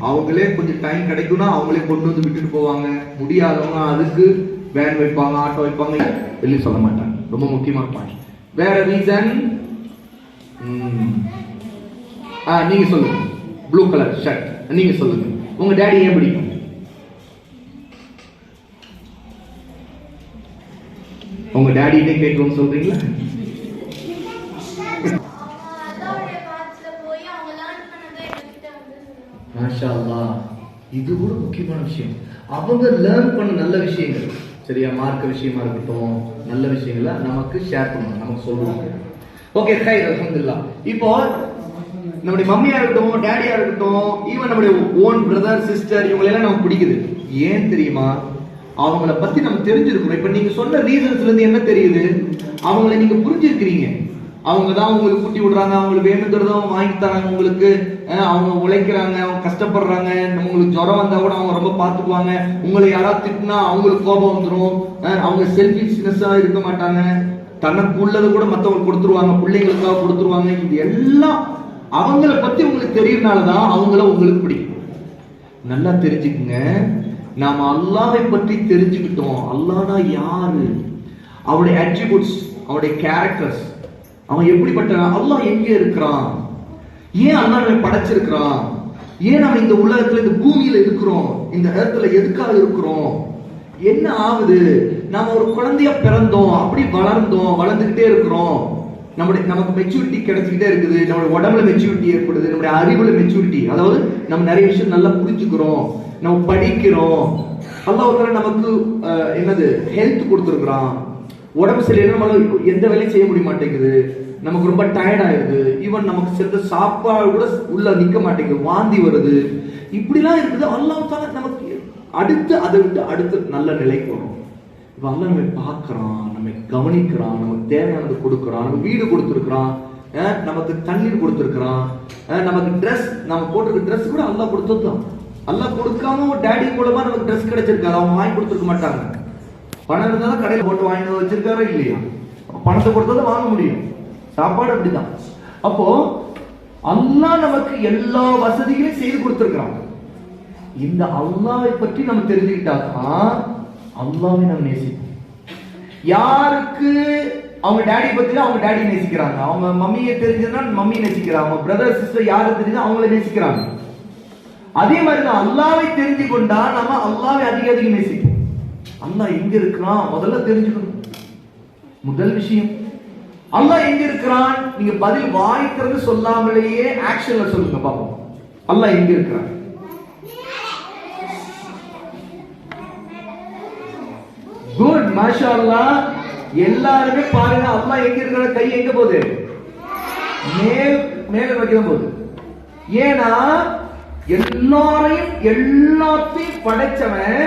அவங்களே கொஞ்சம் டைம் கிடைக்கும்னா அவங்களே கொண்டு வந்து விட்டுட்டு போவாங்க. முடியாதவங்க அதுக்கு வேன் வைப்பாங்க, ஆட்டோ வைப்பாங்க, வெளியே சொல்ல மாட்டாங்க. ரொம்ப முக்கியமான பாயிண்ட். வேற ரீசன் நீங்க சொல்லுங்க. ப்ளூ கலர் ஷர்ட் நீங்க சொல்லுங்க, உங்க டாடி ஏன் பிடிக்கும்? உங்க டாடிட்டே கேட்கணும்னு சொல்றீங்களா? இது கூட முக்கியமான விஷயம். அவங்க லேர்ன் பண்ண நல்ல விஷயங்கள், சரியா, மார்க்க விஷயமா இருக்கட்டும், நல்ல விஷயங்களை நமக்கு ஷேர் பண்ணுவாங்க, நமக்கு சொல்லுவாங்க. ஓகே, ஹைர், அல்ஹம்துலில்லாஹ். இப்போ நம்முடைய மம்மியா இருக்கட்டும், டேடியா இருக்கட்டும், ஈவன் நம்முடைய ஓன் பிரதர் சிஸ்டர், இவங்களெல்லாம் நமக்கு பிடிக்குது. ஏன் தெரியுமா? அவங்கள பத்தி நம்ம தெரிஞ்சிருக்கிறோம். இப்ப நீங்க சொன்ன ரீசன்ஸ்ல இருந்து என்ன தெரியுது? அவங்கள நீங்க புரிஞ்சிருக்கிறீங்க. அவங்க தான் உங்களுக்கு கூட்டி விடுறாங்க, அவங்களுக்கு வேணுங்கிறதும் வாங்கி தராங்க உங்களுக்கு, அவங்க உழைக்கிறாங்க, அவங்க கஷ்டப்படுறாங்க, உங்களுக்கு ஜுரம் வந்தா கூட அவங்க ரொம்ப பார்த்துக்குவாங்க. உங்களை யாராவது திட்டினா அவங்களுக்கு கோபம் வந்துடும். அவங்க செல்ஃபிஷ்னஸா இருக்க மாட்டாங்க, தனக்கு உள்ளது கூட மற்றவங்களுக்கு கொடுத்துருவாங்க, பிள்ளைங்களுக்காக கொடுத்துருவாங்க. இது எல்லாம் அவங்கள பத்தி உங்களுக்கு தெரியறதுனாலதான் அவங்கள உங்களுக்கு பிடிக்கும். நல்லா தெரிஞ்சுக்குங்க, நாம அல்லாஹ்வை பற்றி தெரிஞ்சுக்கிட்டோம். அல்லாஹ்னா யாரு, அவருடைய அட்ரிபியூட்ஸ், அவருடைய கேரக்டர்ஸ், அவன் எப்படிப்பட்ட, அல்லாஹ் எங்க இருக்கிறான், ஏன் அல்லாஹ் நம்மை படைச்சிருக்கிறான், ஏன் நம்ம இந்த உலகத்துல இந்த பூமியில இருக்கிறோம், இந்த இடத்துல எதுக்காக இருக்கிறோம், என்ன ஆகுது, நாம ஒரு குழந்தையா பிறந்தோம், அப்படி வளர்ந்தோம், வளர்ந்துகிட்டே இருக்கிறோம், நமக்கு மெச்சூரிட்டி கிடைச்சிக்கிட்டே இருக்குது, நம்மளுடைய உடம்புல மெச்சூரிட்டி ஏற்படுது, நம்முடைய அறிவுல மெச்சூரிட்டி, அதாவது நம்ம நிறைய விஷயம் நல்லா புரிஞ்சுக்கிறோம், நம்ம படிக்கிறோம். அல்லாஹ் நமக்கு என்னது ஹெல்த் கொடுத்துருக்குறான். உடம்பு சரியில்லை, நம்மளால எந்த வேலையும் செய்ய முடிய மாட்டேங்குது, நமக்கு ரொம்ப டயர்ட் ஆயிடுது, ஈவன் நமக்கு சேர்ந்த சாப்பாடு கூட உள்ள நிக்க மாட்டேங்குது, வாந்தி வருது, இப்படிலாம் இருக்குது. அல்லாஹ் தால நமக்கு அடுத்து அதை விட்டு அடுத்து நல்ல நிலைக்கு வரும். இப்ப அல்லாஹ் நம்மை பார்க்கறான், நம்மை கவனிக்கிறான், நமக்கு தேவையானது கொடுக்குறான், நமக்கு வீடு கொடுத்துருக்கிறான், நமக்கு தண்ணீர் கொடுத்துருக்கிறான், நமக்கு ட்ரெஸ், நம்ம போட்டிருக்க ட்ரெஸ் கூட அல்லாஹ் கொடுத்ததுதான். அல்லாஹ் கொடுக்காம ஒரு டேடி மூலமா நமக்கு ட்ரெஸ் கிடைச்சிருக்காது, அவங்க வாங்கி கொடுத்துருக்க மாட்டாங்க. பணம் இருந்தாலும் கடையில் போட்டு வாங்கி வச்சிருக்காரோ இல்லையா, பணத்தை கொடுத்ததை வாங்க முடியும். சாப்பாடு அப்படிதான். அப்போ அல்லாஹ் நமக்கு எல்லா வசதிகளையும் செய்து கொடுத்திருக்கிறான். இந்த அல்லாஹ்வை பற்றி நம்ம தெரிஞ்சுக்கிட்டாதான் அல்லாஹ்வை நம்ம நேசிப்போம். யாருக்கு அவங்க டேடி பத்தி அவங்க டேடி நேசிக்கிறாங்க, அவங்க மம்மியை தெரிஞ்சதுன்னா மம்மி நேசிக்கிறாங்க, அவங்க பிரதர் சிஸ்டர் யாரு தெரிஞ்சா அவங்கள நேசிக்கிறாங்க. அதே மாதிரிதான் அல்லாஹ்வை தெரிஞ்சு கொண்டா நம்ம அல்லாஹ்வை அதிக அதிகம் நேசிப்போம். அல்லாஹ் எங்க இருக்கிறான் முதல்ல தெரிஞ்சுக்கணும். முதல் விஷயம் அல்லாஹ் எங்க இருக்கிறான். நீங்க பதில் வாய்க்கிறது சொல்லாமலேயே ஆக்ஷன்ல சொல்லுங்க பாப்போம். அல்லாஹ் எங்க இருக்கிறான்? குட், மாஷா அல்லாஹ். எல்லாருமே பாருங்க, அல்லாஹ் எங்க இருக்கிற, கை எங்க போகுது, மேல வைக்க போகுது. ஏன்னா எல்லாத்தையும் படைச்சவன்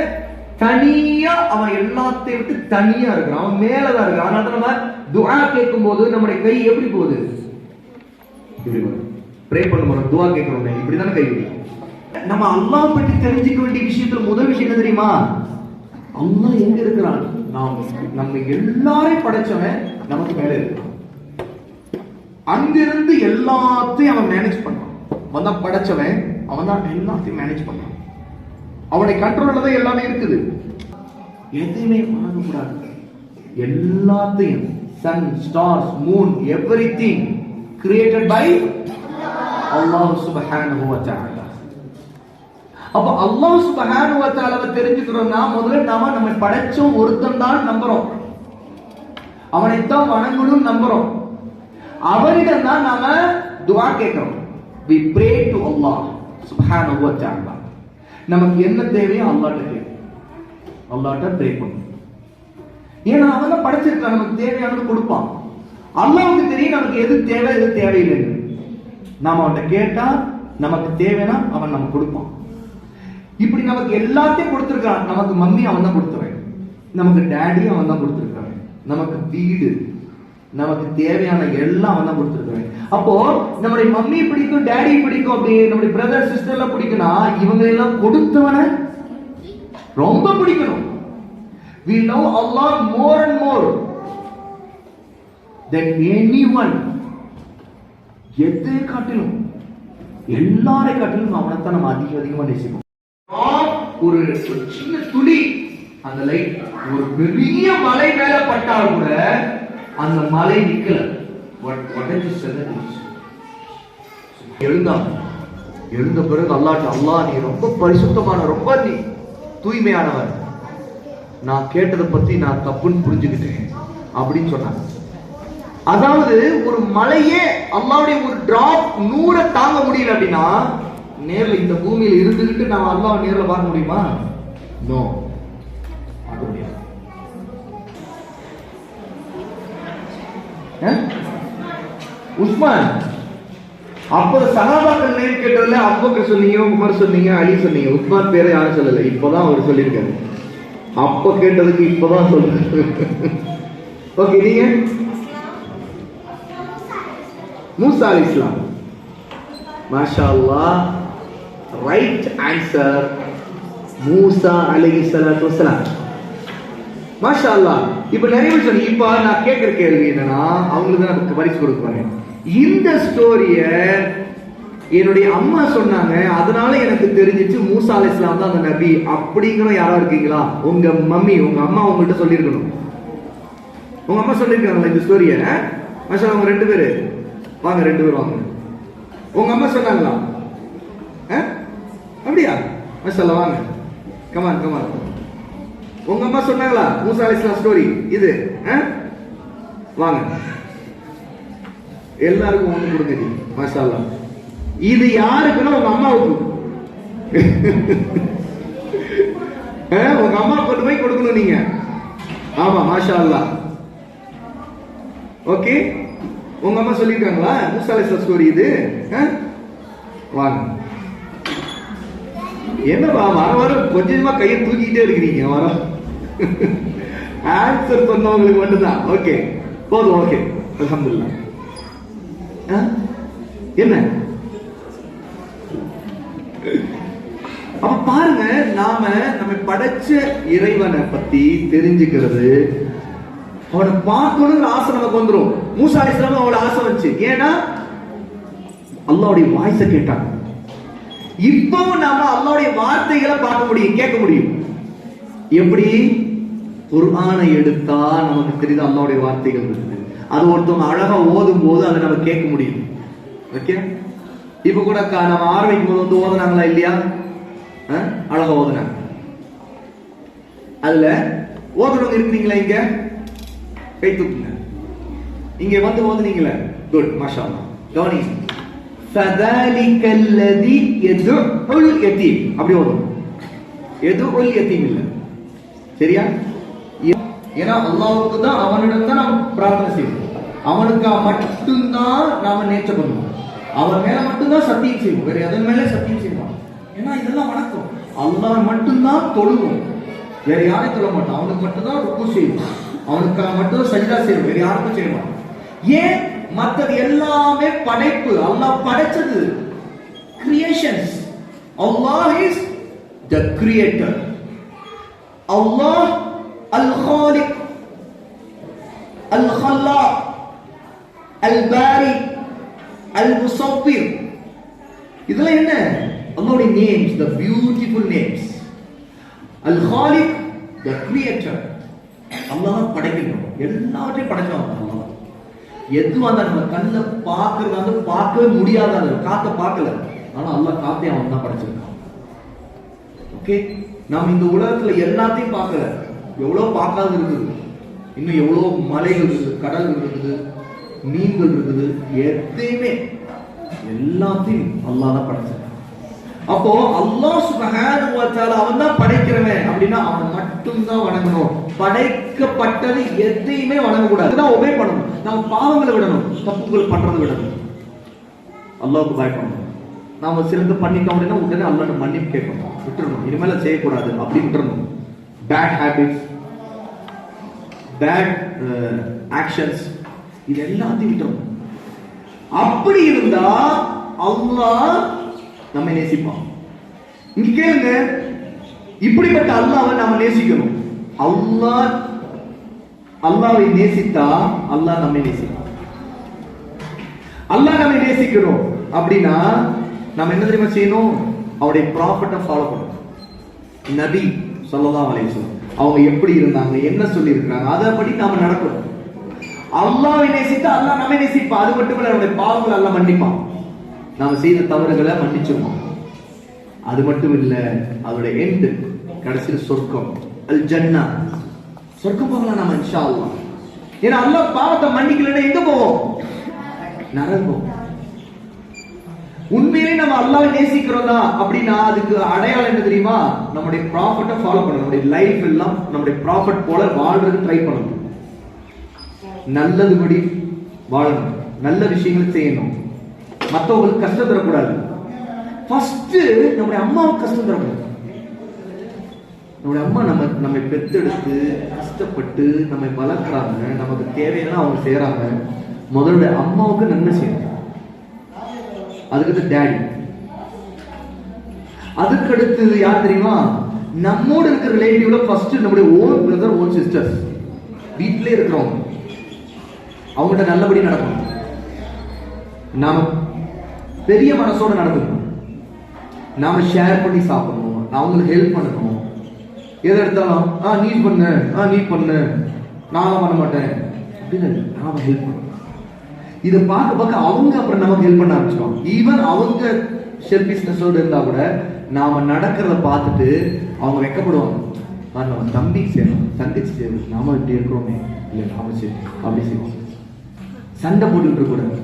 தனியா, அவன் எல்லாத்தையும் விட்டு தனியா இருக்கிறான், அவன் மேலதான் இருக்கிறான். அதனால நம்ம துஆ கேட்கும் போது நம்முடைய கை எப்படி போகுது, ப்ரே பண்ணும்போது துஆ கேட்கிறோம் இப்படிதானே கை வைக்கும். நம்ம அல்லாஹ் பற்றி தெரிஞ்சுக்க வேண்டிய விஷயத்துல முதல் விஷயம் என்ன தெரியுமா? அல்லாஹ் எங்க இருக்கிறான். நம்ம எல்லாரையும் படைச்சவன் நமக்கு மேல இருக்கிறான். அங்கிருந்து எல்லாத்தையும் அவன் மேனேஜ் பண்றான். அவன் தான் படைச்சவன், அவன் தான் எல்லாத்தையும் மேனேஜ் பண்றான். அவனை கண்ட்ரோல்ல தான் எல்லாமே இருக்குது. எதுவுமே வாங்கக்கூடாது. எல்லாத்தையும், sun, stars, moon, everything created by Allah சுப்ஹானஹு வ தஆலா. அப்ப அல்லாஹ் சுப்ஹானஹு வ தஆலாவை தெரிஞ்சுக்கிறோம்னா முதல்ல நாம நம்ம படைச்சோம் ஒருத்தன் தான் நம்புறோம், அவனைத்தான் வணங்கணும் நம்புறோம், அவரிடம் தான் நாம துஆ கேட்கிறோம். we pray to Allah subhanahu wa ta'ala. நமக்கு என்ன தேவையோ அல்லாஹ்ட்ட கேட்கும், அல்லாஹ்ட்ட ப்ரே பண்ணும். ஏன்னா அவன் தான் படைச்சிருக்கான், நமக்கு தேவையானது கொடுப்பான். அல்லாஹ்வுக்கு தெரியும் நமக்கு எது தேவை எது தேவையில்லைன்னு. நாம அவன்கிட்ட கேட்டா நமக்கு தேவைன்னா அவன் நமக்கு கொடுப்பான். இப்படி நமக்கு எல்லாத்தையும் கொடுத்திருக்கான். நமக்கு மம்மி அவன் தான் கொடுத்துருவேன், நமக்கு டேடி அவன் தான் கொடுத்திருக்கான், நமக்கு வீடு, நமக்கு தேவையான எல்லாம் அவன் தான் கொடுத்திருக்கான். அப்போ நம்முடைய மம்மி பிடிக்கும், டேடி பிடிக்கும், அப்படி நம்முடைய பிரதர் சிஸ்டர் எல்லாம் பிடிக்கும்னா இவங்க எல்லாம் கொடுத்தவன ரொம்ப பிடிக்கணும். we love Allah more and more than anyone. எதை காட்டிலும், எல்லாரை காட்டிலும் அவனைத்தான் நம்ம அதிகமா நேசிப்போம். ஒரு சின்ன துளி அந்த லைட் ஒரு பெரிய மலை மேல பட்டால் கூட அந்த மலை நிக்கல. எழுந்த பிறகு அல்லாஹ், அல்லாஹ் நீ ரொம்ப பரிசுத்தமான, ரொம்ப நீ தூய்மையானவர், நான் கேட்டதை பத்தி நான் தப்புன்னு புரிஞ்சுக்கிட்டேன் அப்படின்னு சொன்னாங்க. அதாவது ஒரு மலையே அல்லாஹ்வுடைய ஒரு டிராப் 100 தாங்க முடியல அப்படின்னா நேர்ல இந்த பூமியில இருந்துகிட்டு நாம அல்லாஹ்வை நேர்ல பார்க்க முடியுமா? நோ, பார்க்க முடியாது. உஸ்மான், அப்போது சஹாபாக்கள் நேம் கேட்டதுல அபூபக்கர் சொன்னீங்க, உமர் சொன்னீங்க, அலி சொன்னீங்க. உஸ்மான் பேரை யாரும் சொல்லல, இப்பதான் அவர் சொல்லியிருக்காரு. அப்ப கேட்டதுக்கு இப்பதான் சொல்றாரு. ஓகே, நீங்க மூசா அலைஹிஸ்ஸலாம். மாஷா அல்லாஹ், ரைட் ஆன்சர், மூசா அலைஹிஸ்ஸலாத்து வஸலாம். மாஷா அல்லாஹ். இப்ப நிறைய பேர் சொன்னீங்க. இப்ப நான் கேட்கிற கேள்வி என்னன்னா, அவங்களுக்கு தான் பரிசு கொடுப்பாங்க. இந்த ஸ்டோரிய என்னுடைய அம்மா சொன்னாங்க, அதனால எனக்கு தெரிஞ்சிச்சு மூசா அலைஹிஸ்ஸலாம் தான் அந்த நபி அப்படிங்கிற யாரா இருக்கீங்களா? உங்க மம்மி, உங்க அம்மா உங்கள்கிட்ட சொல்லியிருக்கணும். உங்க அம்மா சொல்லியிருக்காங்களா இந்த ஸ்டோரிய? மாஷா அல்லாஹ். உங்க 2 பேரு வாங்க, 2 பேர் வாங்க. உங்க அம்மா சொன்னாங்களா? அப்படியா? மாஷா அல்லாஹ், வாங்க, கமான் கமான். உங்க அம்மா சொன்னாங்களா மூசா அலைஹிஸ்ஸலாம் ஸ்டோரி இது? வாங்க, எல்லாருக்கும் ஒண்ணு கொடுங்க நீ. மாஷா அல்லாஹ். இது யாருக்குன்னா உங்க அம்மாவுக்கு. உங்க அம்மா கொண்டு போய் கொடுக்கணும் நீங்க. ஆமா, மாஷா அல்லாஹ். ஓகே, உங்க அம்மா சொல்லிருக்காங்களா மூசா அலைஹிஸ்ஸலாம் ஸ்டோரி இது? வாங்க. என்னப்பா வர வர கொஞ்சமா கையை தூக்கிட்டே இருக்கிறீங்க? வர ஆன்சர் சொன்னவங்களுக்கு மட்டும்தான். ஓகே, போதும். ஓகே, அல்ஹம்துலில்லாஹ். என்ன அப்ப பாருங்க, நம்ம படைச்ச இறைவனை பத்தி தெரிஞ்சுக்கிறது, அவனை பார்க்கணுங்கிற ஆசை நமக்கு வந்துடும். மூசா அலைஹிஸ்ஸலாம் அவளோட ஆசை வந்துச்சு. ஏன்னா அல்லாஹ்வுடைய வாய்ஸை கேட்டாங்க. இப்பவும் நாம அல்லாஹ்வுடைய வார்த்தைகளை பார்க்க முடியும், கேட்க முடியும். எப்படி? குர்ஆனை எடுத்தா நமக்கு தெரியுது அல்லாஹ்வுடைய வார்த்தைகள் இருக்குது. அது ஒருத்தவங்க அழகா ஓதும் போது அதை நம்ம கேட்க முடியும். ஓகே, இப்ப கூட நம்ம ஆரம்பிக்கும் போது வந்து ஓதுனாங்களா இல்லையா? அழகா ஓதுனாங்க. அதுல ஓதுனவங்க இருக்கிறீங்களா? இங்க கை தூக்குங்க. இங்க வந்து ஓதுனீங்களா? குட், மாஷா அல்லாஹ். கவனி, ஃபதாலிக அல்லதி யதுல் யதீம். அப்படி ஓதும். யதுல் யதீம் இல்ல, சரியா? ஏன்னா அல்லாஹ்வுக்கு தான், அவனிடம் தான் நாம் பிரார்த்தனை செய்வோம். அவனுக்கு மட்டும்தான் நாம நேர்ச்சை பண்ணுவோம். அவன் மேல மட்டும்தான் சத்தியம் செய்வோம், வேற எதன் மேல சத்தியம் செய்வோம்? ஏன்னா இதெல்லாம் வணக்கம். அல்லாஹ் மட்டும்தான் தொழுவோம், வேற யாரையும் தொழ மாட்டோம். அவனுக்கு மட்டும்தான் ருக்கு செய்வோம், அவனுக்கு மட்டும்தான் சஜ்தா செய்வோம், வேற யாருக்கும் செய்ய மாட்டோம். ஏன்? மற்றது எல்லாமே படைப்பு, அல்லாஹ் படைச்சது, creations. Allah is the creator. Allah அல்-காலிக், அல்-கல்லாக், அல்-பாரி, அல்-முஸவ்விர். இதெல்லாம் என்ன? அல்லாஹ்வுடைய நேம்ஸ், the beautiful names. அல்-காலிக், the creator. அல்லாஹ் படைக்கணும், எல்லாவற்றையும் படைச்சவன் அல்லாஹ். எதுவா இருந்தா நம்ம கண்ணை பார்க்கறது வந்து பார்க்கவே முடியாத, காத்த பார்க்கல, ஆனா அல்லாஹ் காத்தை அவன் தான் படைச்சிருக்கான். ஓகே, நாம் இந்த உலகத்துல எல்லாத்தையும் பார்க்கல, எவ்வளவு பார்க்காத இருக்குது, இன்னும் எவ்வளவு மலைகள் இருக்குது, கடல்கள் இருக்குது, மீன்கள் இருக்குது, எதையுமே எல்லாத்தையும் அல்லாஹ் தான் படைச்சிருக்கான். அப்போ அல்லாஹ் சுப்ஹானஹு வ தஆலா அவன் தான் படைக்கிறவன் அப்படின்னா அவன் மட்டும் தான் வணங்கணும். படைக்கப்பட்டது எதையுமே வணங்க கூடாது, அதுதான் ஒபே பண்ணணும். நாம பாவங்களை விடணும், தப்புகள் பண்றதை விடணும், அல்லாஹ்வுக்கு பயப்படணும். நாம சிலது பண்ணிட்டோம் அப்படின்னா உடனே அல்லாஹ்ட்ட மன்னிப்பு கேட்கணும், விட்டுறணும், இனிமேல செய்யக்கூடாது அப்படின்னு விட்டுறணும். பேட் ஹேபிட்ஸ், பேட் ஆக்ஷன்ஸ், இது எல்லாத்தையும் விட்டுறணும். அப்படி இருந்தா அல்லாஹ் நம்ம நேசிப்பான். இங்க கேளுங்க, இப்படிப்பட்ட அல்லாஹ்வை நாம நேசிக்கணும். அல்லாஹ்வை நேசித்தா அல்லாஹ் நம்மை நேசிப்பான். அல்லாஹ் நம்மை நேசிக்கணும் அப்படின்னா நம்ம என்ன தெரியுமா செய்யணும்? அவருடைய ப்ராஃபட்டை ஃபாலோ பண்ணணும். நபி ஸல்லல்லாஹு அலைஹி வஸல்லம் அவங்க எப்படி இருந்தாங்க, என்ன சொல்லி இருக்காங்க, அதன்படி நாம நடக்கணும். அல்லாஹ்வை நேசித்தா அல்லாஹ் நம்மை நேசிப்பான். அது மட்டுமல்ல, நம்முடைய பாவங்களை அல்லாஹ் மன்னிப்பான். நாம செய்த தவறுகளை மன்னிச்சிருவோம். அது மட்டும் இல்ல, அதோட எண்ட், கடைசியில் சொர்க்கம், அல் ஜன்னா, சொர்க்கம் போகலாம் நாம இன்ஷா அல்லாஹ். ஏன்னா அல்லாஹ் பாவத்தை மன்னிக்கலன்னா எங்க போவோம்? நரகம். உண்மையிலே நம்ம அல்லாஹ்வை நேசிக்கிறோம்னா அப்படின்னா அதுக்கு அடையாளம் என்ன தெரியுமா? நம்முடைய ப்ராஃபட்டை ஃபாலோ பண்ணணும். நம்முடைய லைஃப் எல்லாம் நம்முடைய ப்ராஃபட் போல வாழ்றதுக்கு ட்ரை பண்ணணும். நல்லதுபடி வாழணும், நல்ல விஷயங்களை செய்யணும், மற்றவங்களுக்கு கஷ்டம் தரக்கூடாது. ஃபர்ஸ்ட் நம்முடைய அம்மாவுக்கு கஷ்டம் தரக்கூடாது. நம்முடைய அம்மா நம்மை பெத்தெடுத்து கஷ்டப்பட்டு நம்மை வளர்க்குறாங்க, நமக்கு தேவையான அவங்க செய்யறாங்க. முதல்ல அம்மாவுக்கு நன்மை செய்யணும், அதுக்கடுத்து டேடி, அதுக்கடுத்து யார் தெரியுமா? நம்மோடு இருக்கிற ரிலேட்டிவ்ல ஃபர்ஸ்ட் நம்முடைய ஓன் பிரதர், ஓன் சிஸ்டர்ஸ், வீட்டிலே இருக்கிறவங்க, அவங்கள்ட்ட நல்லபடி நடக்கணும். நாம பெரிய மனசோட நடக்கணும், நாம ஷேர் பண்ணி சாப்பிடணும், அவங்களுக்கு ஹெல்ப் பண்ணணும். எதை எடுத்தாலும் நீ பண்ணு, நீ பண்ணு, நான் பண்ண மாட்டேன் அப்படின்னு நாம ஹெல்ப் பண்ணணும். இதை பார்க்க பார்க்க அவங்க அப்புறம் நமக்கு ஹெல்ப் பண்ண ஆரம்பிச்சிடும். ஈவன் அவங்க செல்ஃபிஷ்னஸோடு இருந்தா கூட நாம நடக்கிறத பார்த்துட்டு அவங்க வெக்கப்படுவாங்க. நம்ம தம்பி செய்யணும், தங்கச்சி செய்யணும், நாம இப்படி இருக்கிறோமே, இல்லை நாம செய்யணும், அப்படி செய்வோம். சண்டை போட்டுக்கிட்டு இருக்கூடாது,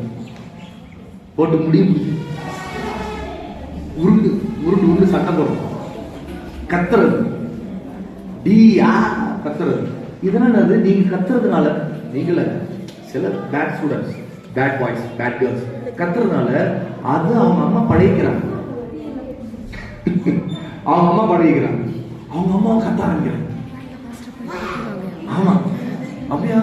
போட்டு முடியும் உருண்டு உருண்டு உருண்டு சண்டை போடுறோம், கத்துறது, கத்துறது. இதனால நீங்க கத்துறதுனால, நீங்கள சில bad students, bad boys, bad girls கத்துறதுனால அது அவங்க அம்மா பழகிக்கிறாங்க. அவங்க அம்மா பழகிக்கிறாங்க, அவங்க அம்மா கத்த ஆரம்பிக்கிறாங்க. ஆமா அப்படியா?